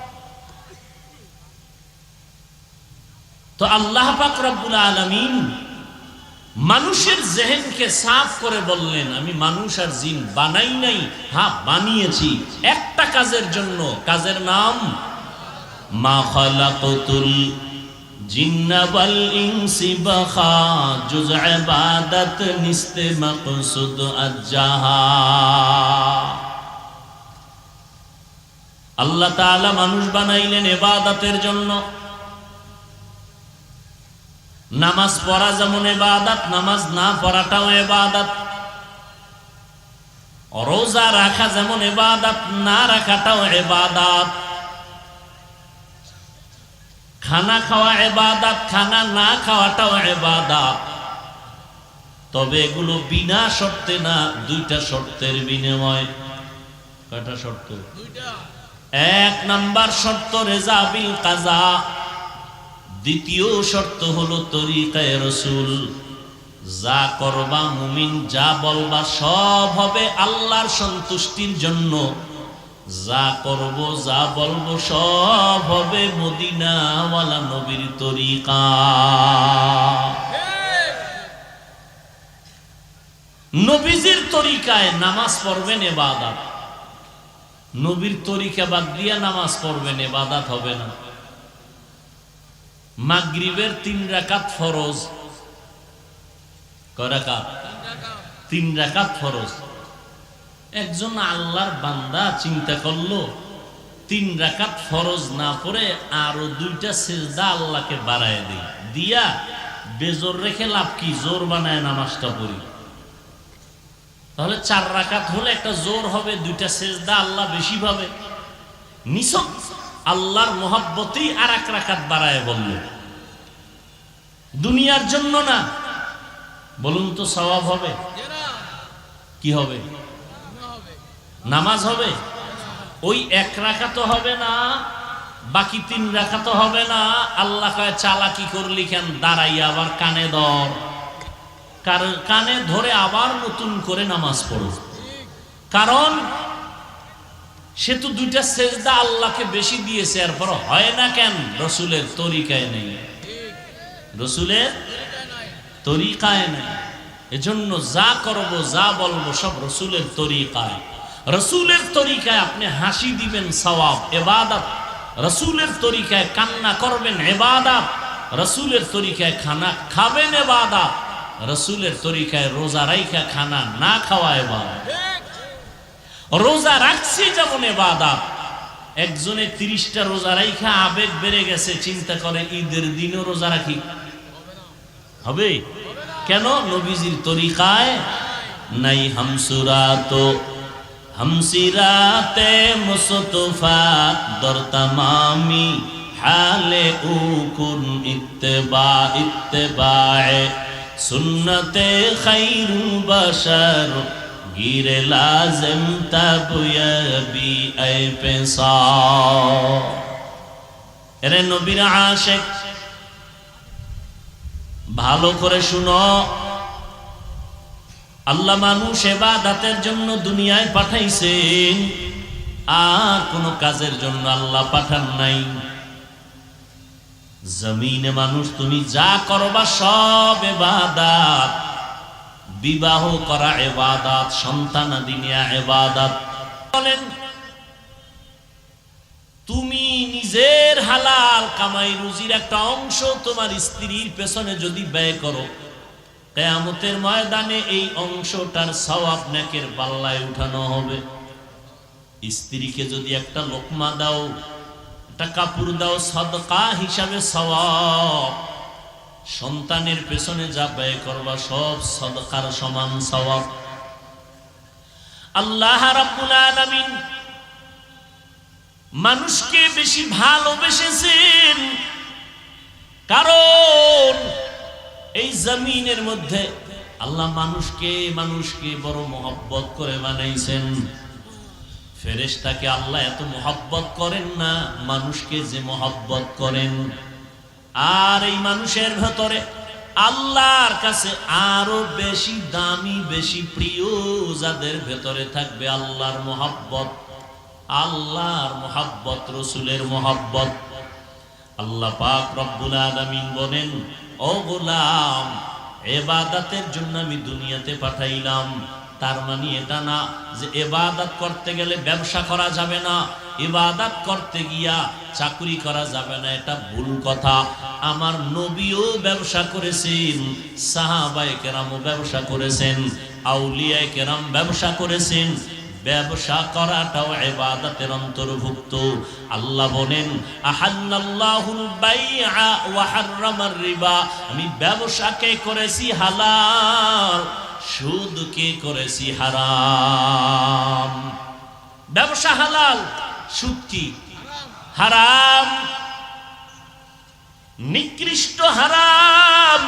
তো আল্লাহ পাক রব্বুল আলামিন মানুষের জেহেনকে সাফ করে বললেন, আমি মানুষ আর জিন বানাই নাই, হ্যাঁ বানিয়েছি একটা কাজের জন্য, কাজের নাম মা খালাকাতুল জিন্না ওয়াল ইনসি বাখা জুজ ইবাদত নিস্তে মাকসুদ আজ্জাহা। আল্লাহ তাআলা মানুষ বানাইলেন ইবাদতের জন্য। নামাজ পড়া যেমন ইবাদত, নামাজ না পড়াটাও ইবাদত। রোজা রাখা যেমন ইবাদত, না রাখাটাও ইবাদত। খানা খাওয়া ইবাদত, খানা না খাওয়াটাও ইবাদত। তবে এগুলো বিনা শর্তে না, দুইটা শর্তের বিনিময়। কয়টা শর্ত? এক নাম্বার শর্ত রেজা বিল কাজা, দ্বিতীয় শর্ত হলো তরিকায়ে রাসূল। যা করবা মুমিন, যা বলবা সব হবে আল্লাহর সন্তুষ্টির জন্য। যা করব যা বলবো সব হবে মদিনাওয়ালা নবীর তরিকা। নবীজির তরিকায় নামাজ পড়বেন ইবাদত, নবীর তরিকা বাদ দিয়া নামাজ পড়বেন ইবাদত হবে না। মাগরিবের 3 রাকাত ফরজ। কয় রাকাত? 3 রাকাত ফরজ। একজন আল্লাহর বান্দা চিন্তা করলো 3 রাকাত ফরজ না পড়ে আরো 2টা সিজদা আল্লাহকে বাড়ায় দেই, দিয়া বেজোর রেখে লাভ কি? জোর বানায় নামাজটা পড়ি। তাহলে 4 রাকাত হলে একটা জোর হবে, 2টা সিজদা আল্লাহ বেশি পাবে। নিছক আল্লাহর মোহাব্বতেই আর 1 রাকাত বাড়ায় বলল, দুনিয়ার জন্য না। বলুন তো সওয়াব হবে? কি হবে? নামাজ হবে। ওই 1 রাকাত হবে না, বাকি 3 রাকাত হবে না। আল্লাহ কয় চালাকি করলি কেন? দাঁড়াইয়া আবার কানে ধর, কানে ধরে আবার নতুন করে নামাজ পড়ো। কারণ সে তো 2টা সেজদা আল্লাহকে বেশি দিয়েছে, এরপর হয় না কেন? রসুলের তরিকায় নেই, রসুলের তরিকায় নেই। এজন্য যা করব যা বলবো সব রসুলের তরিকায়। রসুলের তরিকায় আপনি হাসি দিবেন সওয়াব, ইবাদত। রসুলের তরিকায় কান্না করবেন, ইবাদত। রসুলের তরিকায় খানা খাবেন, ইবাদত। রসুলের তরিকায় রোজা রাইখা খানা না খাওয়া ইবাদত। রোজা রাখছি যেমন ইবাদত। একজনে 30টা রোজা রাইখা আবেগ বেড়ে গেছে, চিন্তা করে ঈদের দিনও রোজা রাখি, হবে? কেন? নবীজির তরিকায় নাই। হামসুরাতো হামসিরাতে মুস্তফা দর তামামি হালে উকুন ইত্তেবা ইত্তেবায়ে সুন্নতে খায়রুল বাশার গিরে লাজিম তাবয়াবি আই পেশা। এরে নবীর আশিক, ভালো করে শুনো। আল্লাহ মানুষ ইবাদতের জন্য দুনিয়ায় পাঠাইছেন, আর কোন কাজের জন্য আল্লাহ পাঠান নাই। জমিনে মানুষ তুমি যা করবা সব ইবাদত। বিবাহ করা ইবাদত, সন্তানাদি নেয়া ইবাদত। বলেন তুমি নিজের হালাল কামাই রুজির একটা অংশ তোমার স্ত্রীর পেছনে যদি ব্যয় করো, কিয়ামতের ময়দানে এই অংশটার সওয়াব নেকের পাল্লায় উঠানো হবে। স্ত্রীকে যদি একটা লোকমা দাও, একটা কাপড় দাও, সাদকা হিসাবে সওয়াব। সন্তানের পেছনে যা ব্যয় করবা সব সাদকার সমান সওয়াব। আল্লাহ রাব্বুল আলামিন মানুষকে বেশি ভালোবেসেছেন, কারণ এই জমিনের মধ্যে আল্লাহ মানুষকে বড় মহব্বত করে বানাইছেন। ফেরেশতাকে আল্লাহ এত মহব্বত করেন না, মানুষকে যে মহব্বত করেন। আর এই মানুষের ভেতরে আল্লাহর কাছে আরো বেশি দামি, বেশি প্রিয় যাদের ভেতরে থাকবে আল্লাহর মহব্বত। আল্লাহর মহব্বত, রসুলের মহব্বত। আল্লাহ পাক রব্বুল আলামিন বলেন, ও গোলাম ইবাদতের জন্য আমি দুনিয়াতে পাঠাইলাম। তার মানে এটা না যে ইবাদত করতে গেলে ব্যবসা করা যাবে না, ইবাদত করতে গিয়া চাকরি করা যাবে না, এটা ভুল কথা। আমার নবীও ব্যবসা করেছেন, সাহাবায়ে কেরামও ব্যবসা করেছেন, আউলিয়ায়ে কেরাম ব্যবসা করেছেন। ব্যবসা করাটাও ইবাদতের অন্তর্ভুক্ত। আল্লাহ বলেন আহাল্লাল্লাহুল বাইআ ওয়া হাররামার রিবা, আমি ব্যবসাকে করেছি হালাল, সুদকে করেছি হারাম। ব্যবসা হালাল, সুদ কি হারাম, নিকৃষ্ট হারাম।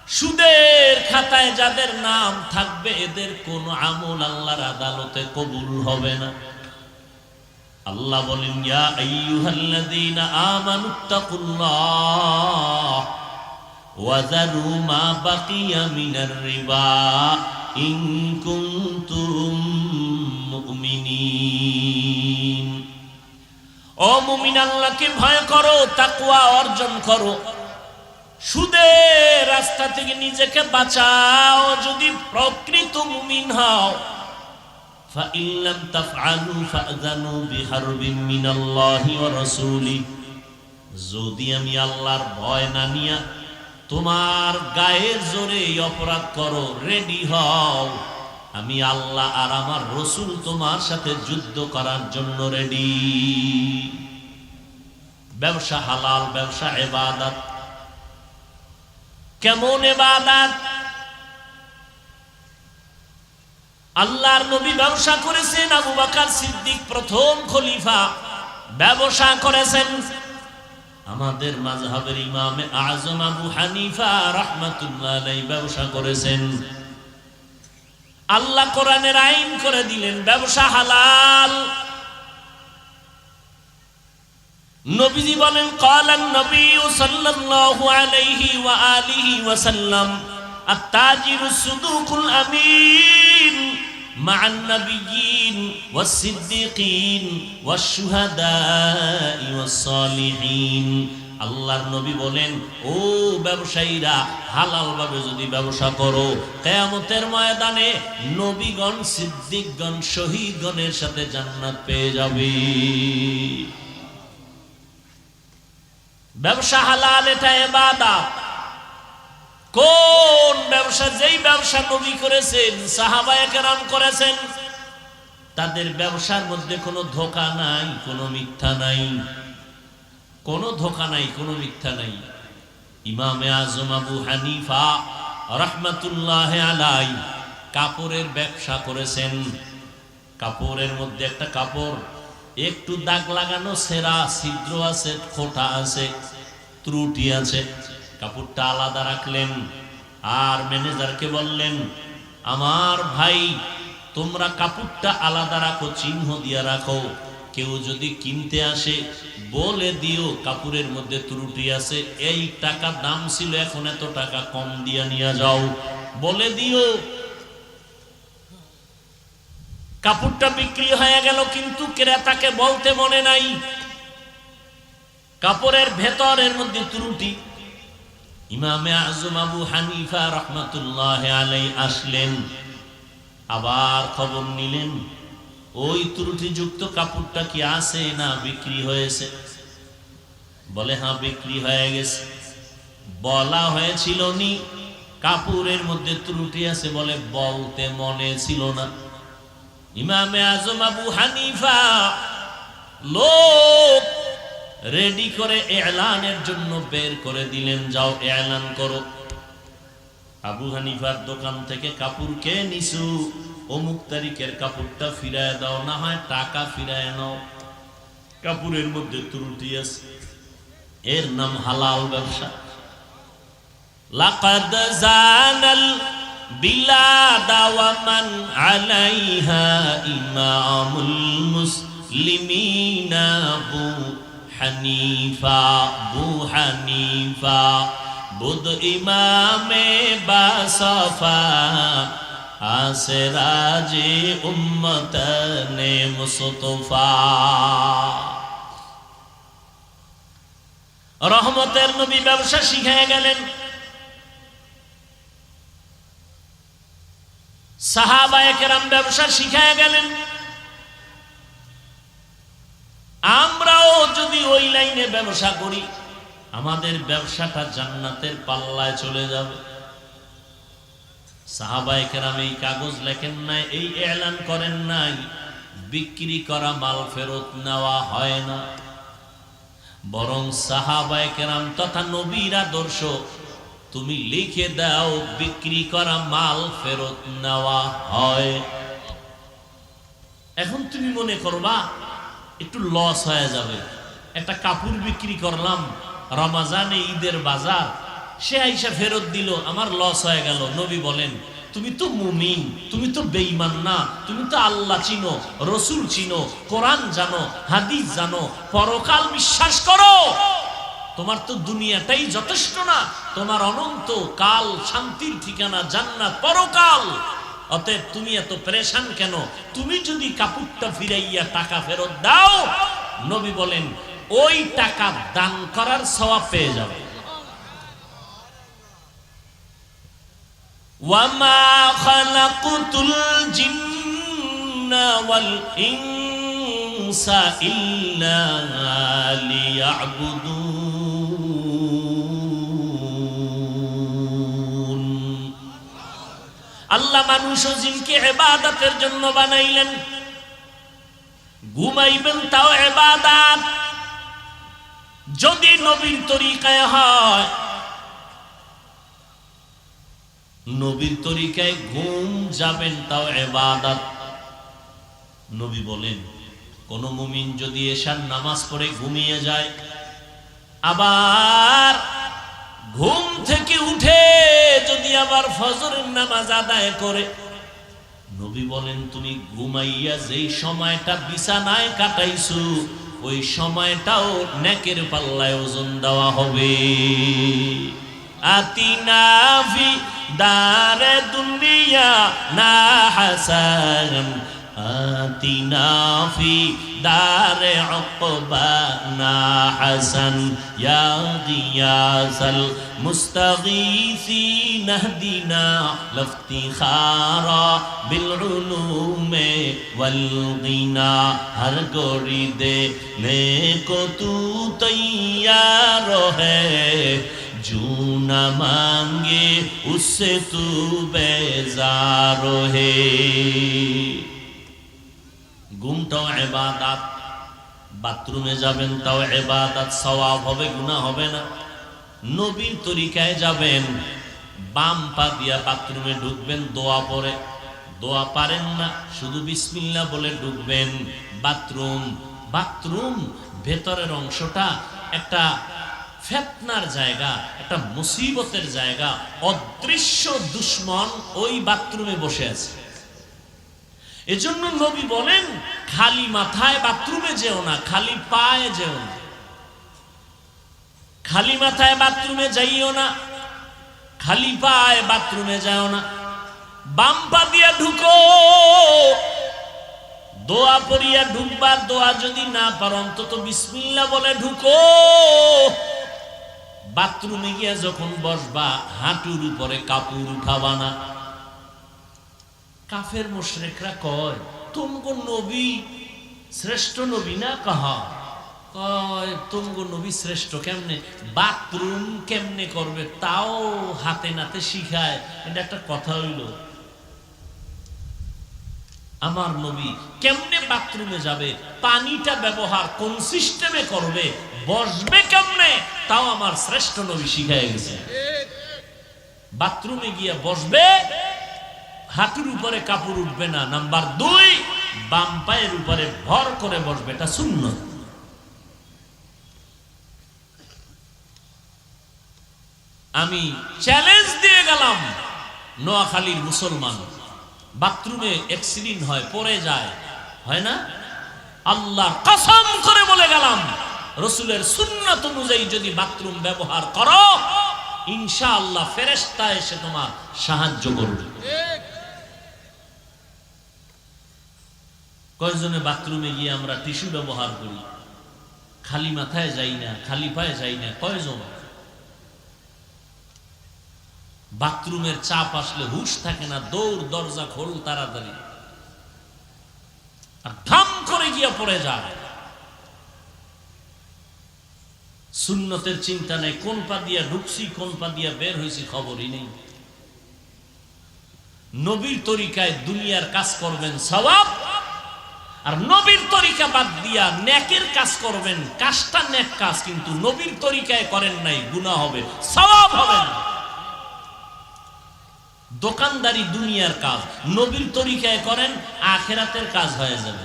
সুদের খাতায় যাদের নাম থাকবে এদের কোন আমল আল্লাহর আদালতে কবুল হবে না। আল্লাহ বলেন ইয়া আইয়ুহাল্লাযীনা আমানুত্তাকুল্লাহ ওয়া যারু মা বাকিয়া মিনার রিবা ইন কুনতুম মুমিনিন। ও মুমিন, আল্লাহকে ভয় করো, তাকওয়া অর্জন করো, সুদের রাস্তা থেকে নিজেকে বাঁচাও। যদি প্রকৃত মুমিন হও, ফাইন লাম তাফআলু ফাযানু বিহারবিন মিনাল্লাহি ওয়া রাসূলি, যদি আমি আল্লাহর ভয় না নিয়া তোমার গায়ের জোরে অপরাধ করো, রেডি হও, আমি আল্লাহ আর আমার রাসূল তোমার সাথে যুদ্ধ করার জন্য রেডি। ব্যবসা হালাল, ব্যবসা ইবাদত। কেমন ইবাদত? আল্লাহর নবী ব্যবসা করেছেন, আবু বকর সিদ্দিক প্রথম খলিফা ব্যবসা করেছেন, আমাদের মাযহাবের ইমামে আযম আবু হানিফা রাহমাতুল্লাহ আলাইহি ব্যবসা করেছেন। আল্লাহ কোরআনের আইন করে দিলেন ব্যবসা হালাল। নবীজি বলেন ক্বালান নবী সাল্লাল্লাহু আলাইহি ওয়া আলিহি ওয়া সাল্লাম আত-তাজিরু সুদুকুল আমিন মা'আন নাবিয়্যিন ওয়াস সিদ্দিকিন ওয়াশ শুহাদা'i ওয়াস সালিহিন। আল্লাহর নবী বলেন ও ব্যবসায়ীরা, হালাল ভাবে যদি ব্যবসা করো, কিয়ামতের ময়দানে নবীগণ, সিদ্দিকগণ, শহীদগণের সাথে জান্নাত পেয়ে যাবে। ব্যবসা হালাল, এটা ইবাদত। কোন ব্যবসা? যেই ব্যবসা নবী করেছেন, সাহাবায়ে কেরাম করেছেন, তাদের ব্যবসার মধ্যে কোনো ধোঁকা নাই, কোনো মিথ্যা নাই, কোনো ধোঁকা নাই, কোনো মিথ্যা নাই। ইমামে আযম আবু হানিফা রাহমাতুল্লাহ আলাইহি কাপড়ের ব্যবসা করেছেন। কাপড়ের মধ্যে একটা কাপড় একটু দাগ লাগানো, ছেঁড়া, ছিদ্র আছে, খোঁটা আছে, ত্রুটি আছে, কাপড়টা আলাদা রাখলেন। আর ম্যানেজারকে বললেন আমার ভাই, তোমরা কাপড়টা আলাদা রাখো, চিহ্ন দিয়া রাখো, কেউ যদি কিনতে আসে বলে দিও কাপড়ের মধ্যে ত্রুটি আছে, এই টাকা দাম ছিল, এখন এত টাকা কম দিয়া নিয়ে যাও, বলে দিও। কাপড়টা বিক্রি হয়ে গেল, কিন্তু ক্রেতাকে বলতে মনে নাই কাপড়ের ভেতরের মধ্যে ত্রুটি। ইমামে আযম আবু হানিফা রাহমাতুল্লাহ আলাইহি আসলেন, আবার খবর নিলেন ওই ত্রুটিযুক্ত কাপড়টা কি আছে না বিক্রি হয়েছে? বলে হ্যাঁ, বিক্রি হয়ে গেছে। বলা হয়েছিল নি কাপড়ের মধ্যে ত্রুটি আছে? বলে বলতে মনে ছিল না। ইমামে আযম আবু হানিফা লোক রেডি করে এলানের জন্য বের করে দিলেন, যাও এলান করো, আবু হানিফার দোকান থেকে কাপড় কে নিছু, অমুক তারিখের কাপড়টা ফিরায় দাও, না হয় টাকা ফিরায় নাও, কাপড়ের মধ্যে ত্রুটি আছে। এর নাম হালাল ব্যবসা। লাকাদ জানাল বিলাদা ওয়া মান আলাইহা ইমামুল মুসলিমিনা আবু হানিফা। আবু হানিফা বুদ ইমামে বাসফা আসরাজে উম্মতনে মুস্তাফা। রহমতের নবী ব্যবসা শিখিয়ে গেলেন। সাহাবায়ে কেরাম ব্যবসা শিখায় গেলেন, আমরাও যদি ওই লাইনে ব্যবসা করি আমাদের ব্যবসাটা জান্নাতের পাল্লায় চলে যাবে। সাহাবায়ে কেরাম এই কাগজ লেখেন নাই, এই এলান করেন নাই বিক্রি করা মাল ফেরত নেওয়া হয় না, বরং সাহাবায়ে কেরাম তথা নবীর আদর্শ তুমি লিখে দাও বিক্রি করা মাল ফেরত নেওয়া হয়। এখন তুমি মনে করবা একটু লস হয়ে যাবে, একটা কাপড় বিক্রি করলাম রমজানে ঈদের বাজার, সে আইসা ফেরত দিল, আমার লস হয়ে গেল। নবী বলেন তুমি তো মুমিন, তুমি তো বেঈমান না, তুমি তো আল্লাহ চিনো, রসুল চিনো, কোরআন জানো, হাদিস জানো, পরকাল বিশ্বাস করো, তোমার তো দুনিয়াটাই যথেষ্ট না, তোমার অনন্ত কাল শান্তির ঠিকানা জান্নাত পরকাল, অতএব তুমি এত পেরেশান কেন? তুমি যদি কাপড়টা ফিরাইয়া টাকা ফেরত দাও, নবী বলেন ওই টাকা দান করার সওয়াব পেয়ে যাবে। ওয়ামা খালাকুতুল জিন্না ওয়াল ইনসা ইল্লা লিয়াবুদুন। আল্লাহ মানুষ ও জিনকে ইবাদতের জন্য বানাইলেন, ঘুমাইবেন তাও ইবাদত। যদি নবীর তরিকায় হয়, নবীর তরিকায় ঘুম যাবেন তাও ইবাদত। নবী বলেন কোন মুমিন যদি এশার নামাজ পড়ে ঘুমিয়ে যায়, আবার ঘুম থেকে উঠে যদি আবার ফজরের নামাজ আদায় করে, নবী বলেন তুমি ঘুমাইয়া যেই সময়টা বিছানায় কাটাইছো ওই সময়টাও নেকের পাল্লায় ওজন দেওয়া হবে। আতিনা ফি দারে দুনিয়া না হাসান, আতিনা ফি দারে উকবা না হাসান, ইয়া গিয়াসাল মুস্তাগীসিন ইহদিনা লফতিখারা বিল উলুমে ওয়াল গিনা। হর গোরি দেনে কো তু তৈয়ার হ্যায়, जो न मांगे उससे तू बेजार है। ঘুমটাও ইবাদত, বাথরুমে যাবেন তাও ইবাদত, সওয়াব হবে, গুনাহ হবে না। নবীর তরিকায় যাবেন, বাম পা দিয়া বাথরুমে ঢুকবেন, দোয়া পড়ে, দোয়া পারেন না শুধু বিসমিল্লাহ বলে ঢুকবেন। বাথরুম ভেতরের অংশটা একটা ফিতনার জায়গা, একটা মুসিবতের জায়গা, অদৃশ্য দুশমন ওই বাথরুমে বসে আছে। এজন্য নবী বলেন খালি মাথায় বাথরুমে যেও না, খালি পায়ে যেও না, খালি মাথায় বাথরুমে যাইও না, খালি পায়ে বাথরুমে যাও না, বাম পা দিয়া ঢুকো। দোয়া পড়িয়া ঢুকবার, দোয়া যদি না পারো অন্তত বিসমিল্লাহ বলে ঢুকো। বাথরুমে গিয়া যখন বসবা হাঁটুর উপরে কাপড় উঠাবা না। কাফের মুশরিকরা কয় তুমগো নবী শ্রেষ্ঠ নবী না? কাহা কয় তুমগো নবী শ্রেষ্ঠ কেমনে? বাথরুম কেমনে করবে তাও হাতে নাতে শিখায়। এটা একটা কথা হইল? আমার নবী কেমনে বাথরুমে যাবে, পানিটা ব্যবহার কোন সিস্টেমে করবে, বসবে কেমনে, তাও আমার শ্রেষ্ঠ নবী শিখায় গেছে। বাথরুমে গিয়া বসবে, হাঁটুর উপরে কাপড় উঠবে না। নাম্বার 2, বাম পায়ের উপরে ভর করে বসবে, এটা সুন্নাত। আমি চ্যালেঞ্জ দিয়ে গেলাম, নোয়াখালীর মুসলমান বাথরুমে অ্যাক্সিডেন্ট হয়, পড়ে যায়, হয় না? আল্লাহর কসম করে বলে গেলাম, রাসূলের সুন্নাত অনুযায়ী যদি বাথরুম ব্যবহার করো, ইনশাআল্লাহ ফেরেশতা এসে তোমার সাহায্য করবে। কয়জনে বাথরুমে গিয়ে আমরা টিস্যু ব্যবহার করি, খালি মাথায় যাই না, খালি পায়ে যাই না? কয়জন? বাথরুমের চাপ আসলে হুঁশ থাকে না, দৌড়, দরজা খোল তাড়াতাড়ি, আর ধাম করে গিয়া পড়ে যায়। সুন্নতের চিন্তা নেই, কোন পা দিয়া ঢুকছি কোন পা দিয়া বের হয়েছি খবরই নেই। নবীর তরিকায় দুনিয়ার কাজ করবেন সওয়াব, আর নবীর তরিকা বাদ দিয়া নেকের কাজ করবেন, কাজটা নেক কাজ, কিন্তু নবীর তরিকায় করেন নাই গুনাহ হবে, সওয়াব হবে না। দোকানদারি দুনিয়ার কাজ, নবীর তরিকায় করেন আখিরাতের কাজ হয়ে যাবে।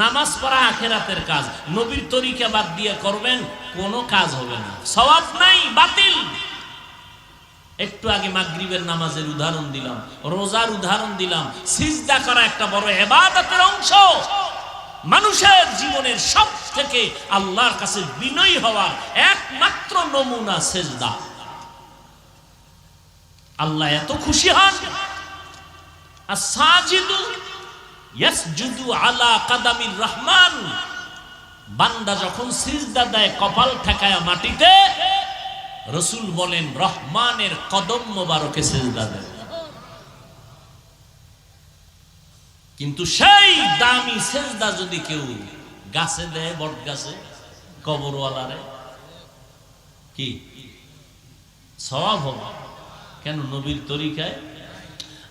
নামাজ পড়া আখিরাতের কাজ, নবীর তরিকা বাদ দিয়ে করবেন কোনো কাজ হবে না, সওয়াব নাই, বাতিল। একটু আগে মাগরিবের নামাজের উদাহরণ দিলাম, রোজার উদাহরণ দিলাম। সিজদা করা একটা বড় ইবাদতের অংশ। মানুষের জীবনের সব থেকে আল্লাহর কাছে বিনয়ী হওয়ার একমাত্র নমুনা সিজদা। আল্লাহ এত খুশি হন, আস-সাজিদু ইয়াসজুদু আলা কাদামির রহমান। বান্দা যখন সিজদা দেয় কপাল ঠেকায়া মাটিতে, রাসূল বলেন রহমানের কদম মোবারকে সিজদা দেয়। কিন্তু সেই দামি সিজদা যদি কেউ গাছে দেয়, বট গাছে, কবরওয়ালারে, কি সওয়াব হবে? কেন? নবীর তরিকায়।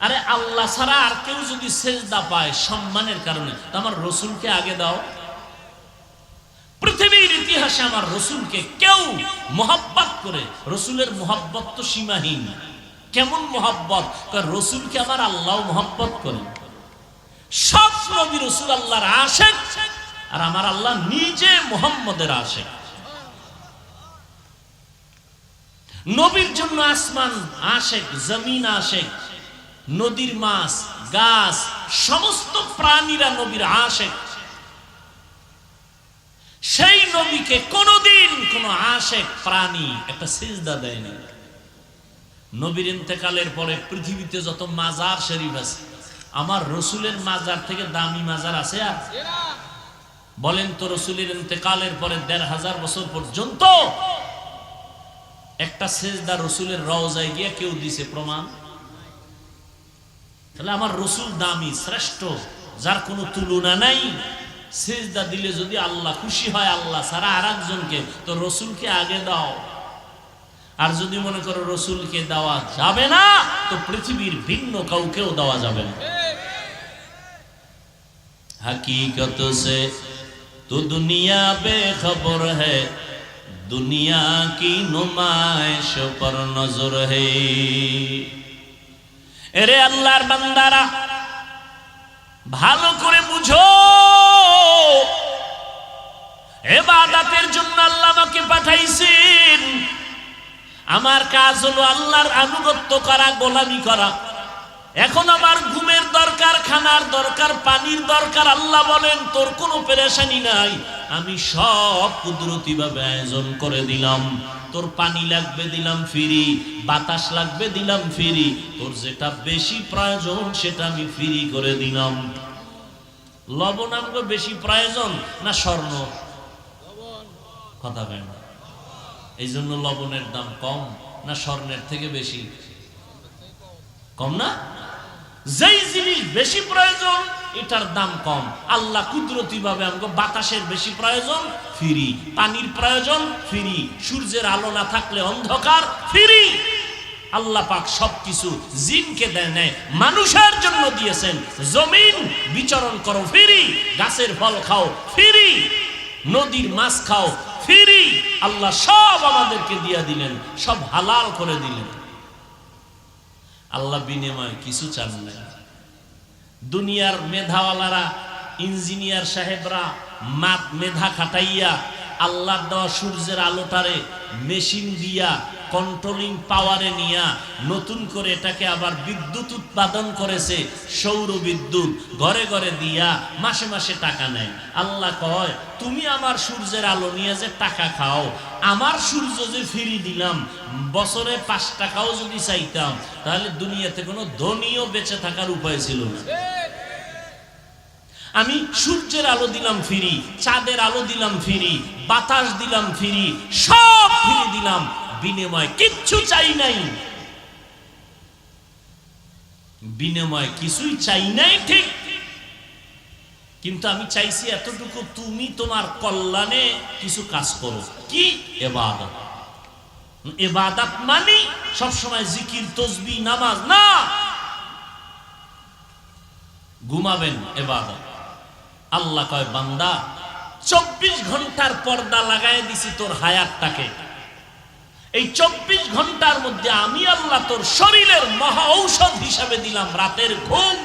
আরে আল্লাহ ছাড়া আর কেউ যদি সিজদা পায় সম্মানের কারণে, আমার রাসূলকে আগে দাও। পৃথিবীর ইতিহাসে আমার রাসূলকে কেউ মোহাব্বত করে, রাসূলের মোহাব্বত তো সীমাহীন। কেমন মোহাব্বত? কারণ রাসূলকে আমার আল্লাহ মোহাব্বত করে। সব নবী রাসূল আল্লাহর আশিক, আর আমার আল্লাহ নিজে মুহাম্মদের আশিক। নবীর জন্য আসমান আশিক, জমিন আশিক, নদীর মাছ, গাছ, সমস্ত প্রাণীরা নবীর আশিক। সেই নবীকে কোনদিন কোন আশিক প্রাণী একটা সিজদা দেয়নি। নবীর ইন্তেকালের পরে পৃথিবীতে যত মাজার শরীফ আছে, আমার রাসূলের মাজার থেকে দামি মাজার আছে? আর বলেন তো, রাসূলের ইন্তেকালের পরে ১৫০০ বছর পর্যন্ত একটা সিজদা রাসূলের রওজায় গিয়ে কেউ দিছে প্রমাণ? তাহলে আমার রাসূল দামি, শ্রেষ্ঠ, যার কোনো তুলনা নাই। সিজদা দিলে যদি আল্লাহ খুশি হয় আল্লাহ ছাড়া আরেকজনকে, তো রাসূলকে আগে দাও। আর যদি মনে করো রাসূলকে দেওয়া যাবে না, তো পৃথিবীর ভিন্ন কাউকেও দেওয়া যাবে না। हकीकत से तो दुनिया बेखबर है, दुनिया की नुमाइश पर नजर है। এরে আল্লাহর বান্দারা, ভালো করে বুঝো, ইবাদতের জন্য আল্লাহ আমাকে পাঠাইছেন। আমার কাজ হলো আল্লাহর আনুগত্য করা, গোলামি করা। এখন আমার ঘুমের দরকার, খানার দরকার, পানির দরকার। আল্লাহ বলেন তোর কোনো পেরেশানি নাই, আমি সব কুদরতি ভাবে আয়োজন করে দিলাম। তোর পানি লাগবে দিলাম ফ্রি, বাতাস লাগবে দিলাম ফ্রি, তোর যেটা বেশি প্রয়োজন সেটা আমি ফ্রি করে দিলাম। লবণ আমাকে বেশি প্রয়োজন না স্বর্ণ? কথা কেন? এই জন্য লবণের দাম কম না স্বর্ণের থেকে বেশি? কম না? যেই জিনিস বেশি প্রয়োজন এটার দাম কম। আল্লাহ কুদরতি ভাবে আমাকে বাতাসের বেশি প্রয়োজন, ফ্রি। পানির প্রয়োজন, ফ্রি। সূর্যের আলো না থাকলে অন্ধকার, ফ্রি। আল্লাহ পাক সবকিছু জিনকে দেয় নাই, মানুষের জন্য দিয়েছেন। জমিন বিচরণ করো, ফ্রি। গাছের ফল খাও, ফ্রি। নদীর মাছ খাও, ফ্রি। আল্লাহ সব আমাদেরকে দিয়ে দিলেন, সব হালাল করে দিলেন। আল্লাহ বিনিময় কিছু চান না। দুনিয়ার মেধাওয়ালারা, ইঞ্জিনিয়ার সাহেবরা মেধা খাটাইয়া আল্লাহর দেওয়া সূর্যের আলোটারে মেশিন দিয়া কন্ট্রোলিং পাওয়ারে নিয়া নতুন করে এটাকে আবার বিদ্যুৎ উৎপাদন করেছে, সৌর বিদ্যুৎ ঘরে ঘরে দিয়া মাসে মাসে টাকা নেয়। আল্লাহ কয় তুমি আমার সূর্যের আলো নিয়ে যে টাকা খাও, আমার সূর্য যে ফ্রি দিলাম, বছরে ৫ টাকাও যদি চাইতাম তাহলে দুনিয়াতে কোনো ধনীও বেঁচে থাকার উপায় ছিল না। আমি সূর্যের আলো দিলাম ফ্রি, চাঁদের আলো দিলাম ফ্রি, বাতাস দিলাম ফ্রি, সব ফ্রি দিলাম, বিনিময় কিচ্ছু চাই নাই। বিনিময় কিছুই চাই নাই ঠিক, কিন্তু আমি চাইছি এতটুকু, তুমি তোমার কল্যাণে কিছু কাজ করো। কি? ইবাদত। ইবাদত মানে সবসময় জিকির তসবিহ নামাজ না, ঘুমাবেন ইবাদত। আল্লাহ কয় বান্দা 24 ঘন্টার পর্দা লাগায় দিছি তোর হায়াতটাকে। এই 24 ঘন্টার মধ্যে আমি আল্লাহ তোর শরীরের মহা ঔষধ হিসাবে দিলাম রাতের ঘুম।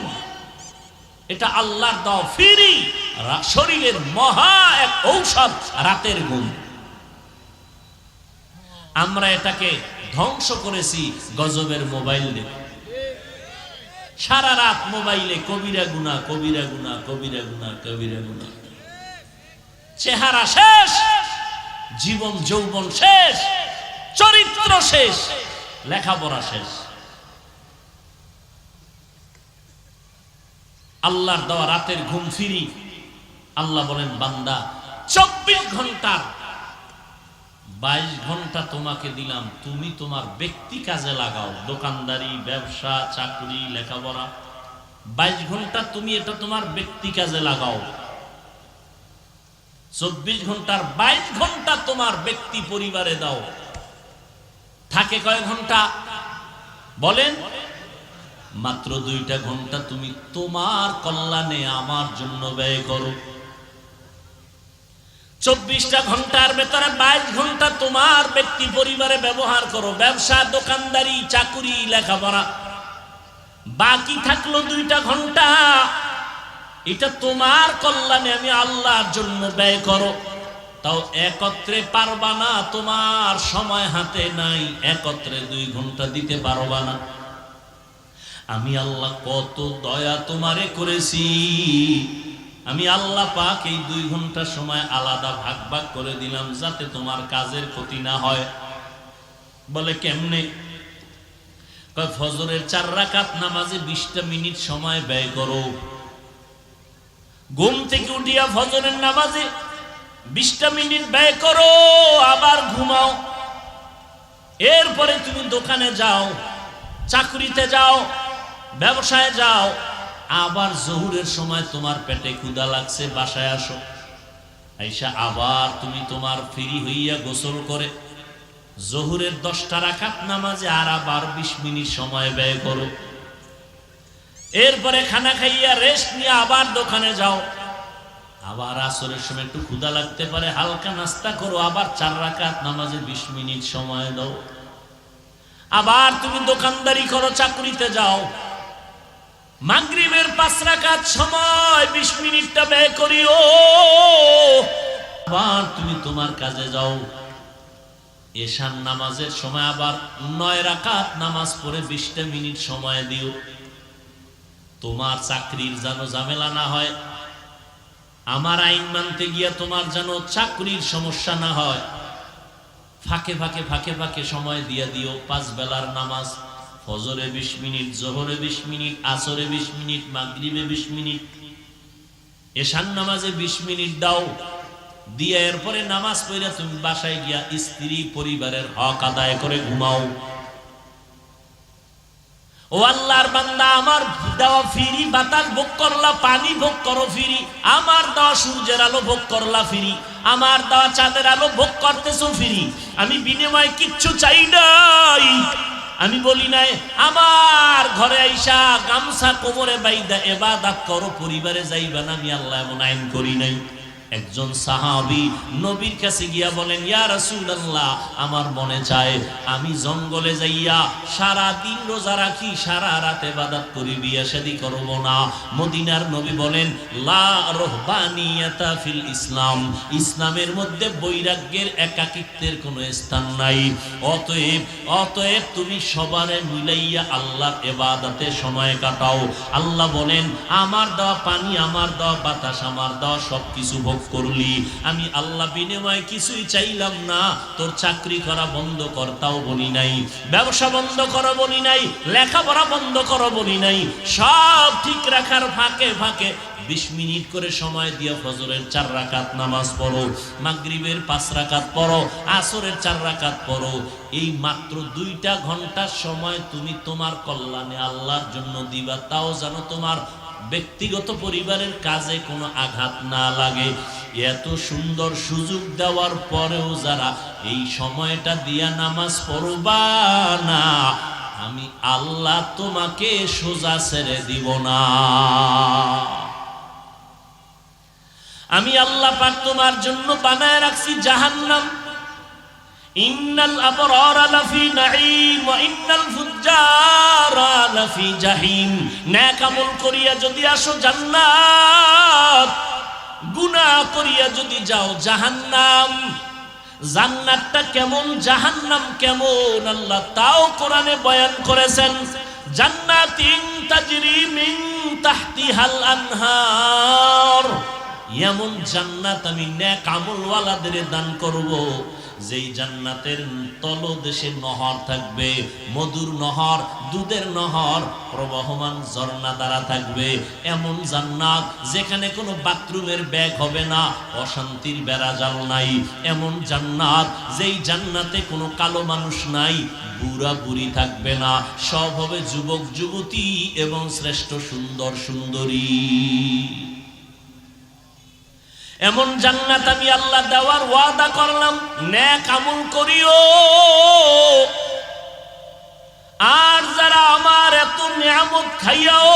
এটা আল্লাহর দেওয়া ফ্রি শরীরের মহা এক ঔষধ, রাতের ঘুম। আমরা এটাকে ধ্বংস করেছি গজবের মোবাইল দিয়ে। সারা রাত মোবাইলে কবিরা গুনাহ, কবিরা গুনাহ, কবিরা গুনাহ, কবিরা গুনাহ। চেহারা শেষ, জীবন যৌবন শেষ, চরিত্র শেষ, লেখাপড়া শেষ। আল্লাহর দেওয়া রাতের ঘুম ফিরি। আল্লাহ বলেন বান্দা 24 ঘন্টার 22 ঘন্টা তোমাকে দিলাম, তুমি তোমার ব্যক্তি কাজে লাগাও, দোকানদারি, ব্যবসা, চাকরি, লেখাপড়া। 22 ঘন্টা তুমি এটা তোমার ব্যক্তি কাজে লাগাও। 24 ঘন্টার 22 ঘন্টা তোমার ব্যক্তি পরিবারে দাও। থাকে কয় ঘন্টা বলেন? মাত্র 2টা ঘন্টা তুমি তোমার কল্যাণে আমার জন্য ব্যয় করো। 24টা ঘন্টার ভেতরে 22 ঘন্টা তোমার ব্যক্তি পরিবারে ব্যবহার করো, ব্যবসা, দোকানদারি, চাকুরি, লেখাপড়া। বাকি থাকলো 2টা ঘন্টা, এটা তোমার কল্যাণে আমি আল্লাহর জন্য ব্যয় করো। তাও একত্রে পারবা না, তোমার সময় হাতে নাই, একত্রে 2 ঘন্টা দিতে পারবা না। আমি আল্লাহ কত দয়া তোমারে করেছি। আমি আল্লাহ পাক এই 2 ঘন্টা সময় আলাদা ভাগ ভাগ করে দিলাম যাতে তোমার কাজের ক্ষতি না হয়। বলে কেমনে? ফজরের 4 রাকাত নামাজে 20টা মিনিট সময় ব্যয় করো। ঘুম থেকে উঠিয়া ফজরের নামাজে 20টা মিনিট ব্যয় করো, আবার ঘুমাও। এরপরে তুমি দোকানে যাও, চাকরিতে যাও, ব্যবসায় যাও। আবার জোহরের সময় তোমার পেটে ক্ষুধা লাগছে, বাসায় আসো। আইসা আবার তুমি তোমার ফ্রি হইয়া গোসল করে জোহরের 10টা রাকাত নামাজে আর আবার 20 মিনিট সময় ব্যয় করো। এরপরে খানা খাইয়া রেস্ট নিয়ে আবার দোকানে যাও। আবার আসরের সময় একটু ক্ষুধা লাগতে পারে, হালকা নাস্তা করো, আবার 4 রাকাত নামাজে 20 মিনিট সময় দাও। আবার তুমি দোকানদারি করো, চাকরিতে যাও। মাগরিবের 5 রাকাত সময় 20 মিনিটটা ব্যয় করিও। আবার তুমি তোমার কাজে যাও। এশার নামাজের সময় আবার 9 রাকাত নামাজ পড়ে 20টা মিনিট সময় দিও। তোমার চাকরির যেন ঝামেলা না হয়, আমার আইন মানতে গিয়া তোমার যেন চাকরির সমস্যা না হয়। ফাঁকে ফাঁকে ফাঁকে ফাঁকে সময় দিয়া দিও। 5 বেলার নামাজ, ফজরে 20 মিনিট, জোহরে 20 মিনিট, আসরে 20 মিনিট, মাগরিবে 20 মিনিট, এশার নামাজে 20 মিনিট দাও। দিয়ে এরপরে নামাজ পড়ে তুমি বাসায় গিয়া স্ত্রী পরিবারের হক আদায় করে ঘুমাও। ও আল্লাহর বান্দা, আমার দেওয়া ফিরি বাতাস ভোগ করলা, পানি ভোগ করো ফিরি। আমার দেওয়া সূর্যের আলো ভোগ করলা ফিরি। আমার দেওয়া চাঁদের আলো ভোগ করতেছো ফিরি। আমি বিনিময়ে কিচ্ছু চাই নাই। আমি বলি নাই আমার ঘরে আইসা গামছা কোমরে বাইদা ইবাদত করো, পরিবারে যাইবা না। আমি আল্লাহ এমন আইন করি নাই। একজন সাহাবী নবীর কাছে গিয়া বলেন, ইয়া রাসূলুল্লাহ, আমার মনে চায় আমি জঙ্গলে যাইয়া সারা দিন রোজা রাখি, সারা রাত ইবাদত করি, বিয়ে শাদী করব না। মদিনার নবী বলেন, লা রহবানিয়াতা ফিল ইসলাম, ইসলামের মধ্যে বৈরাগ্যের, একাকিত্বের কোনো স্থান নাই। অতএব তুমি সবারে মিলাইয়া আল্লাহর ইবাদতে সময় কাটাও। আল্লাহ বলেন, আমার দেওয়া পানি, আমার দেওয়া বাতাস, আমার দেওয়া সবকিছু ভোগ তাসাররুফ করলি, আমি আল্লাহ বিনিময়ে কিছুই চাইলাম না। তোর চাকরি করা বন্ধ কর তাও বলি নাই, ব্যবসা বন্ধ করো বলি নাই, লেখাপড়া বন্ধ করো বলি নাই। সব ঠিক রাখার ফাঁকে ফাঁকে 20 মিনিট করে সময় দিয়ে ফজরের 4 রাকাত নামাজ পড়ো, মাগরিবের 5 রাকাত পড়ো, আসরের 4 রাকাত পড়ো। এই মাত্র 2টা ঘন্টার সময় তুমি তোমার কল্যাণে আল্লাহর জন্য দিবা, তাও যেন তোমার ব্যক্তিগত পরিবারের কাজে কোনো আঘাত না লাগে। এত সুন্দর সুযোগ দেওয়ার পরেও যারা এই সময়টা দিয়া নামাজ পড়বা না, আমি আল্লাহ তোমাকে সোজা ছেড়ে দিব না। আমি আল্লাহ পাক তোমার জন্য বানায় রাখছি জাহান্নাম। ইন্নাল আবরারা লাফি নাঈম ওয়া ইন্নাল ফুজ্জারা লাফি জাহিম। নেক আমল করিয়া যদি আসো জান্নাত, গুনাহ করিয়া যদি যাও জাহান্নাম। জান্নাতটা কেমন, জাহান্নাম কেমন, আল্লাহ তাও কোরআনে বয়ান করেছেন। জান্নাতিন তাজরি মিন তাহতিহাল আনহার, এমন জান্নাত আমি নেক আমলওয়ালাদের দান করব, যেই জান্নাতের তলদেশে নহর থাকবে, মধুর নহর, দুধের নহর, প্রবাহমান ঝর্ণা দ্বারা থাকবে। এমন জান্নাত যেখানে কোনো বাথরুমের ব্যাগ হবে না, অশান্তির বেড়াজাল নাই। এমন জান্নাত যেই জান্নাতে কোনো কালো মানুষ নাই, বুড়া বুড়ি থাকবে না, সব হবে যুবক যুবতী এবং শ্রেষ্ঠ সুন্দর সুন্দরী। এমন জান্নাত আমি আল্লাহ দেওয়ার ওয়াদা করলাম। নেক আমল করিও, আর যারা আমার এত নিয়ামত খাইয়াও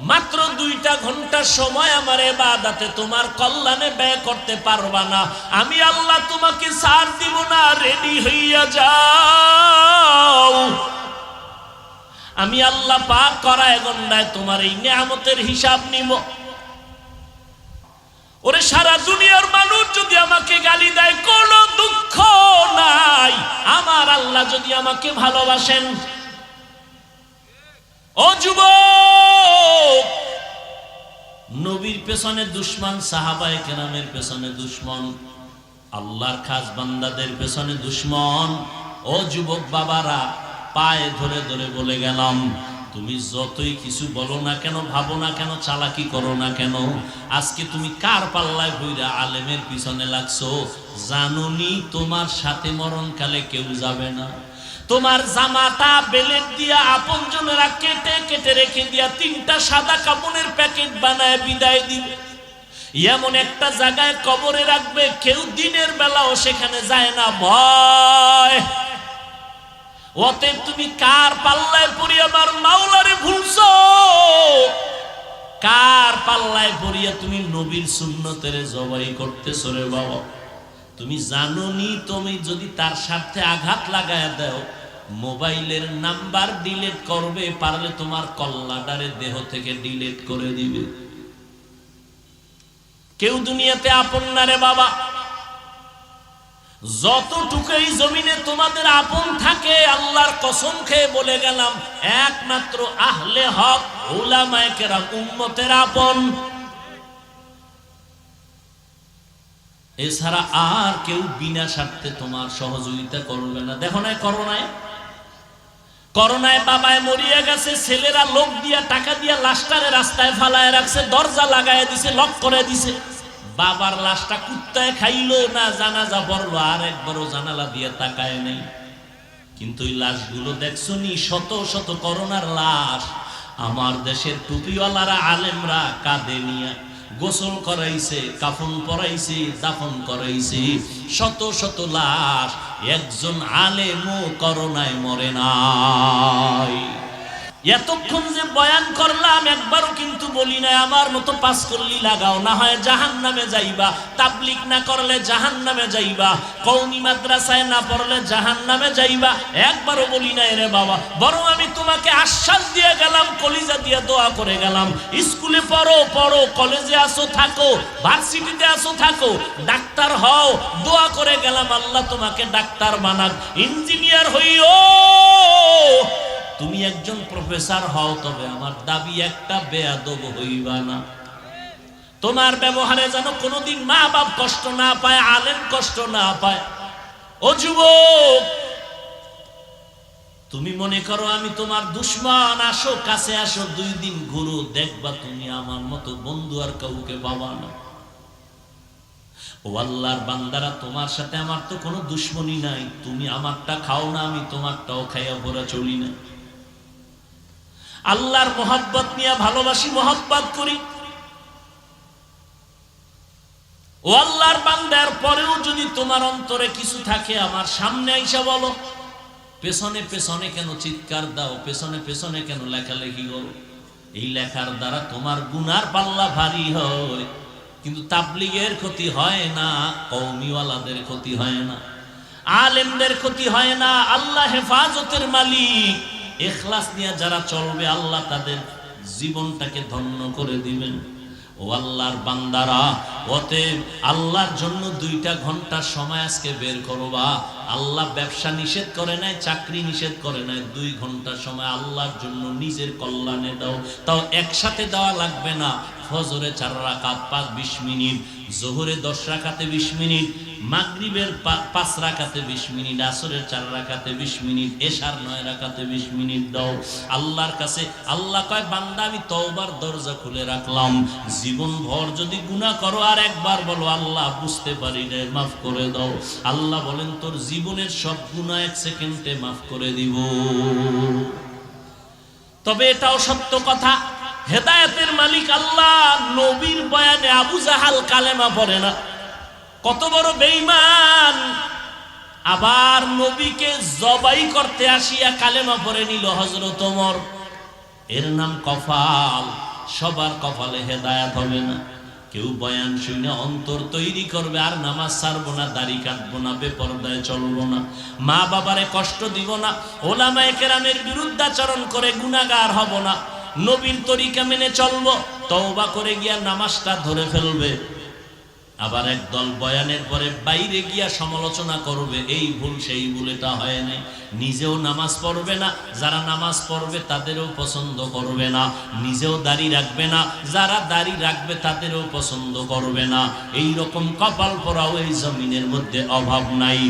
মাত্র 2টা ঘন্টা সময় আমার ইবাদতে তোমার কল্যাণে ব্যয় করতে পারবা না, আমি আল্লাহ তোমাকে ছাড় দিব না। রেডি হইয়া যাও, আমি আল্লাহ পাক করায় গন্ডায় তোমার এই নিয়ামতের হিসাব নিব। ওরে সারা দুনিয়ার মানুষ যদি আমাকে গালি দেয়, কোনো দুঃখ নাই, আমার আল্লাহ যদি আমাকে ভালোবাসেন। ও যুবক, নবীর পেছনে দুশমন, সাহাবায়ে কেরামের পেছনে দুশমন, আল্লাহর খাস বান্দাদের পেছনে দুশমন। ও যুবক বাবারা, পায়ে ধরে ধরে বলে গেলাম, তুমি যতই কিছু বলো না কেন, ভাবো না কেন, চালাকি করো না কেন, আজকে তুমি কার পাল্লায় বইরা আলেমের পিছনে লাগছো? জানোনি তোমার সাথে মরণকালে কেউ যাবে না। তোমার জামাটা বেলেট দিয়া আপনজনেরা কেটে কেটে রেখে দিয়া 3টা সাদা কাপড়ের প্যাকেট বানায় বিদায় দিবে। এমন একটা জায়গায় কবরে রাখবে, কেউ দিনের বেলাও সেখানে যায় না, ভয়। অতএব তুমি কার পাল্লায় পড়িয়া আমার মাওলারে ভুলছো? কার পাল্লায় পড়িয়া তুমি নবীর সুন্নতের জবাই করতেছো রে বাবা? তুমি জানোনি তুমি যদি তার সাথে আঘাত লাগায় দাও, মোবাইলের নাম্বার ডিলিট করবে, পারলে তোমার কল্লাটারে দেহ থেকে ডিলিট করে দিবে। কেউ দুনিয়াতে আপন না রে বাবা। যতটুকু এই জমিনে তোমাদের আপন থাকে, আল্লাহর কসম খেয়ে বলে গেলাম, একমাত্র আহলে হক উলামায়ে কেরাম উম্মতের আপন। এছাড়া আর কেউ বিনা স্বার্থে তোমার সহযোগিতা করবে না। দেখো না করোনায় বাবায় মরিয়া গেছে, ছেলেরা লোক দিয়া টাকা দিয়া লাশটারে রাস্তায় ফালায় রাখছে, দরজা লাগায় দিছে, লক করে দিছে। বাবার লাশটা কুত্তায় খাইলো না, জানাজা পড়লো, আর একবারও জানালা দিয়ে তাকায় নেই। কিন্তু এই লাশগুলো দেখছো নি, শত শত করোনার লাশ। আমার দেশের টুপিওয়ালারা আলেমরা কাঁধে নিয়ে গোসল করাইছে, কাফন পরাইছে, দাফন করাইছে, শত শত লাশ। একজন আলেমও করোনায় মরে নাই। এতক্ষণ যে বয়ান করলাম, একবারও কিন্তু বলি না আমার মতো 5 কল্লি লাগাও, না হয় জাহান্নামে যাইবা। তাবলীগ না করলে জাহান্নামে যাইবা, কওমি মাদ্রাসায় না পড়লে জাহান্নামে যাইবা, একবারও বলি না রে বাবা। বরং আমি তোমাকে আশ্বাস দিয়ে গেলাম, কলিজা দিয়ে দোয়া করে গেলাম, স্কুলে পড়ো, কলেজে আসো থাকো, ভার্সিটিতে আসো থাকো, ডাক্তার হও, দোয়া করে গেলাম আল্লাহ তোমাকে ডাক্তার বানাক, ইঞ্জিনিয়ার হইও। তুমি একজন প্রফেসর হও, তবে আমার দাবি একটা, বেয়াদব হইবা না। তোমার ব্যবহারে যেন কোনোদিন মা বাপ কষ্ট না পায়, আলেম কষ্ট না পায়। ও যুবক, তুমি মনে করো আমি তোমার দুশ্মন, আসো কাছে আসো, 2 দিন ঘুরো, দেখবা তুমি আমার মতো বন্ধু আর কাউকে পাবা না। ও আল্লাহর বান্দারা, তোমার সাথে আমার তো কোনো দুশ্মনী নাই, তুমি আমারটা খাও না, আমি তোমারটাও খাইয়া ভরা চলি না। আল্লাহর মোহাব্বত নিয়ে ভালোবাসি, মোহাব্বত করি। ও আল্লাহর বান্দার পরেও যদি তোমার অন্তরে কিছু থাকে, আমার সামনে আইসা বলো। পেছনে পেছনে কেন চিৎকার দাও, পেছনে পেছনে কেন লেখালেখি করো? এই লেখার দ্বারা তোমার গুনার পাল্লা ভারী হয়, কিন্তু তাবলীগের ক্ষতি হয় না, কওমিওয়ালাদের ক্ষতি হয় না, আলেমদের ক্ষতি হয় না। আল্লাহ হেফাজতের মালিক। ইখলাস নিয়ে যারা চলবে, আল্লাহ তাদের জীবনটাকে ধন্য করে দিবেন। ও আল্লাহর বান্দারা, অতএব আল্লাহর জন্য 2টা ঘন্টা সময় আজকে বের করবা। আল্লাহ ব্যবসা নিষেধ করে নাই, চাকরি নিষেধ করে নাই, 2 ঘন্টা সময় আল্লাহর জন্য নিজের কল্যাণে দাও। তাও একসাথে দেওয়া লাগবে না। ফজরে 4 রাকাত 20 মিনিট, জোহরে 10 রাকাতে 20 মিনিট, মাগরিবের 5 রাকাতে 20 মিনিট, আসরের 4 রাকাতে 20 মিনিট, এশার 9 রাকাতে 20 মিনিট দাও আল্লাহর কাছে। আল্লাহ কয়, বান্দা আমি তওবার দরজা খুলে রাখলাম। জীবন ভর যদি গুনাহ করো আর একবার বলো আল্লাহ বুঝতে পারি না, মাফ করে দাও, আল্লাহ বলেন তোর জীবনের সব গুনাহ 1 সেকেন্ডে মাফ করে দিব। তবে এটাও সত্য কথা, হেদায়েতের মালিক আল্লাহ। নবীর বয়ানে আবু জাহাল কালেমা পড়ে না, কত বড় বেঈমান। আবার নবীকে জবাই করতে আসিয়া কালেমা পড়ে নিল হযরত ওমর। এর নাম কপাল। সবার কপালে হেদায়েত হবে না। কেউ বয়ান শুনে অন্তর তৈরি করবে, আর নামাজ ছাড়বো না, দাড়ি কাটবো না, বেপরদায় চলবো না, মা বাবারে কষ্ট দিব না, ওলামায়ে কেরামের বিরুদ্ধাচরণ করে গুনাহগার হব না, নবীর তরিকা মেনে চলবো, তওবা করে গিয়া নামাজটা ধরে ফেলবে। আবার একদল বয়ানের পরে বাইরে গিয়া সমালোচনা করবে, এই ভুল সেই ভুল, এটা হয় নাই। নিজেও নামাজ পড়বে না, যারা নামাজ পড়বে তাদেরও পছন্দ করবে না, নিজেও দাড়ি রাখবে না, যারা দাড়ি রাখবে তাদেরও পছন্দ করবে না। এই রকম কপাল পরাও এই জমিনের মধ্যে অভাব নাই।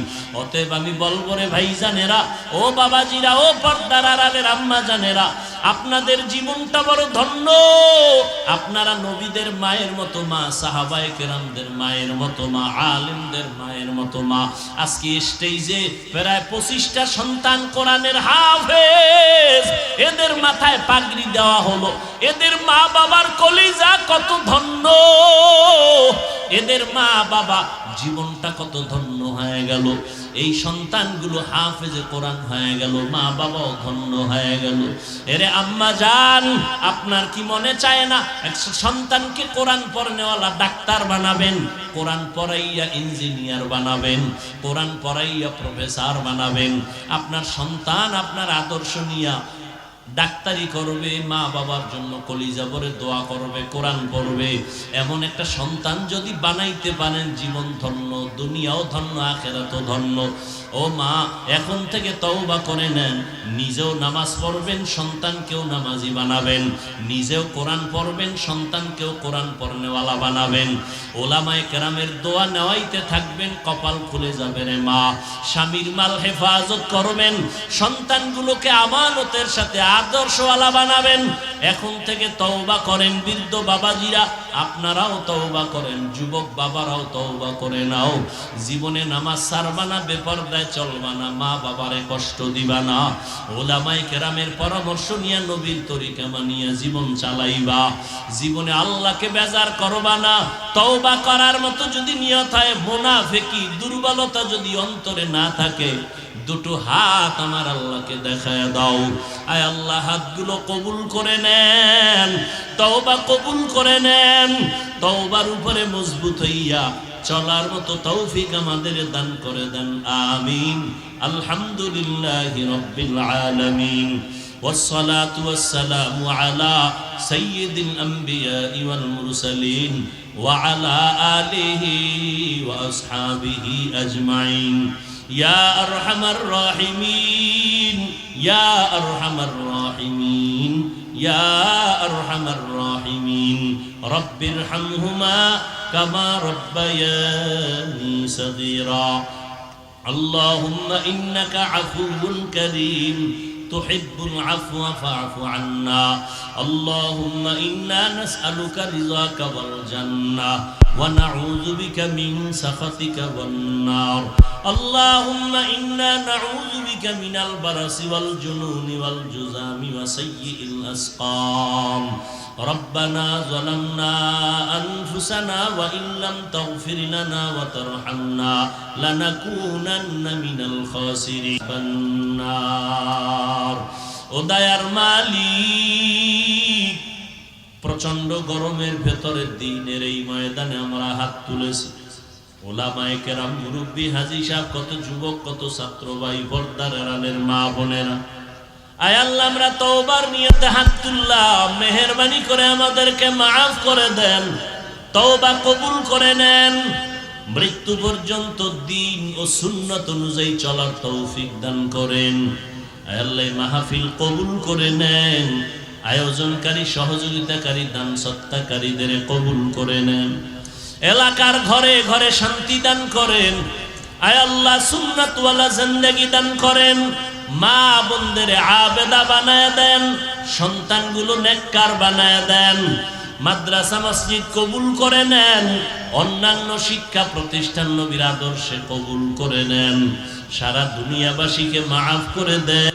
অতএব আমি বলবো রে ভাইজানেরা, ও বাবাজিরা, ও পর্দার আড়ালের আম্মা জানেরা, আপনাদের জীবনটা বড় ধন্য। আপনারা নবীদের মায়ের মতো মা, সাহাবায়ে কেরামদের মায়ের মতো মা, আলেমদের মায়ের মতো মা। আজকে স্টেজে প্রায় 25টা সন্তান কোরআনের হাফেজ, এদের মাথায় পাগড়ি দেওয়া হলো। এদের মা বাবার কলিজা কত ধন্য, এদের মা বাবা জীবনটা কত ধন্য হয়ে গেল। এই সন্তানগুলো হাফেজে কোরআন হয়ে গেল, মা বাবাও ধন্য হয়ে গেল। এরে আম্মা জান, আপনার কি মনে চায় না সন্তানকে কোরআন পড়নেওয়ালা ডাক্তার বানাবেন, কোরআন পড়াইয়া ইঞ্জিনিয়ার বানাবেন, কোরআন পড়াইয়া প্রফেসর বানাবেন? আপনার সন্তান আপনার আদর্শ নিয়া ডাক্তারি করবে, মা বাবার জন্য কলিজা ভরে দোয়া করবে, কোরআন পড়বে। এমন একটা সন্তান যদি বানাইতে পারেন, জীবন ধন্য, দুনিয়াও ধন্য, আখিরাতও ধন্য। ও মা, এখন থেকে তওবা করে নেন, নিজেও নামাজ পড়বেন, সন্তানকেও নামাজি বানাবেন, নিজেও কোরআন পড়বেন, সন্তানকেও কোরআন পড়নেওয়ালা বানাবেন। ওলামায়ে কেরামের দোয়া নেওয়াইতে থাকবেন, কপাল খুলে যাবে রে মা। স্বামীর মাল হেফাজত করবেন, সন্তানগুলোকে আমানতের সাথে আদর্শওয়ালা বানাবেন। এখন থেকে তওবা করেন বৃদ্ধ বাবাজিরা, আপনারাও তওবা করেন, যুবক বাবারাও তওবা করে নাও। জীবনে নামাজ ছাড়বা না, বেপরদায় চলবা না, মা বাবারে কষ্ট দিবা না। ওলামায়ে কেরামের পরামর্শ নিয়ে নবীর তরিকা মানিয়া জীবন চালাইবা। জীবনে আল্লাহকে বেজার করবা না। তওবা করার মতো যদি নিয়ত হয়, মুনাফিকি দুর্বলতা যদি অন্তরে না থাকে, 2টো হাত আমার আল্লাহকে দেখায় দাও। আয় আল্লাহ, হাতগুলো কবুল করে নেন, তওবা কবুল করে নেন। তওবার উপরে মজবুত হইয়া চলার মতো তৌফিক আমাদের দান করে দেন, আমিন। আলহামদুলিল্লাহি রাব্বিল আলামিন, والصلاة والسلام على سيد الأنبياء والمرسلين وعلى آله وأصحابه أجمعين يا أرحم الراحمين يا أرحم الراحمين ইয়া আরহামার রাহিমিন রব্বিরহামহুমা কামা রব্বায়ানি সাগীরা আল্লাহুম্মা ইন্নাকা আফুউন কারীম তুহিব্বুল আফওয়া ফা'ফু আন্না আল্লাহুম্মা ইন্না নাসআলুকা রিযাকা ওয়াল জান্নাহ ওয়া নাউযু বিকা মিন সাখাতিকা ওয়ান নার اللهم إنا نعوذ بك من البرص والجنون والجذام وسيء الأسقام ربنا ظلمنا أنفسنا وإن لم تغفر لنا وترحمنا لنكونن من الخاسرين النار ওদায়ার মালিক প্রচন্ড গরমের ভেতরের দিনের এই ময়দানে আমরা হাত তুলেছি ওলামায়ে কেরাম মুরব্বী হাজী সাহেব কত যুবক কত ছাত্র ভাই পর্দার আড়ালের মা বোনেরা আয় আল্লাহ আমরা তওবার নিয়তে হাত তুললাম মেহেরবানি করে আমাদেরকে maaf করে দেন তওবা কবুল করে নেন মৃত্যু পর্যন্ত দ্বীন ও সুন্নাত অনুযায়ী চলার তৌফিক দান করেন আয় আল্লাহ মাহফিল কবুল করে নেন আয়োজনকারী সহযোগিতাকারী দান সত্তাকারীদের কবুল করে নেন এলাকার ঘরে ঘরে শান্তি দান করেন আয় আল্লাহ সুন্নাত ওয়ালা জিন্দেগি দান করেন মা বোনদের আবেদা বানায় দেন সন্তানগুলো নেককার বানায় দেন মাদ্রাসা মসজিদ কবুল করে নেন অন্যান্য শিক্ষা প্রতিষ্ঠান নবীর আদর্শে কবুল করে নেন সারা দুনিয়াবাসীকে maaf করে দেন।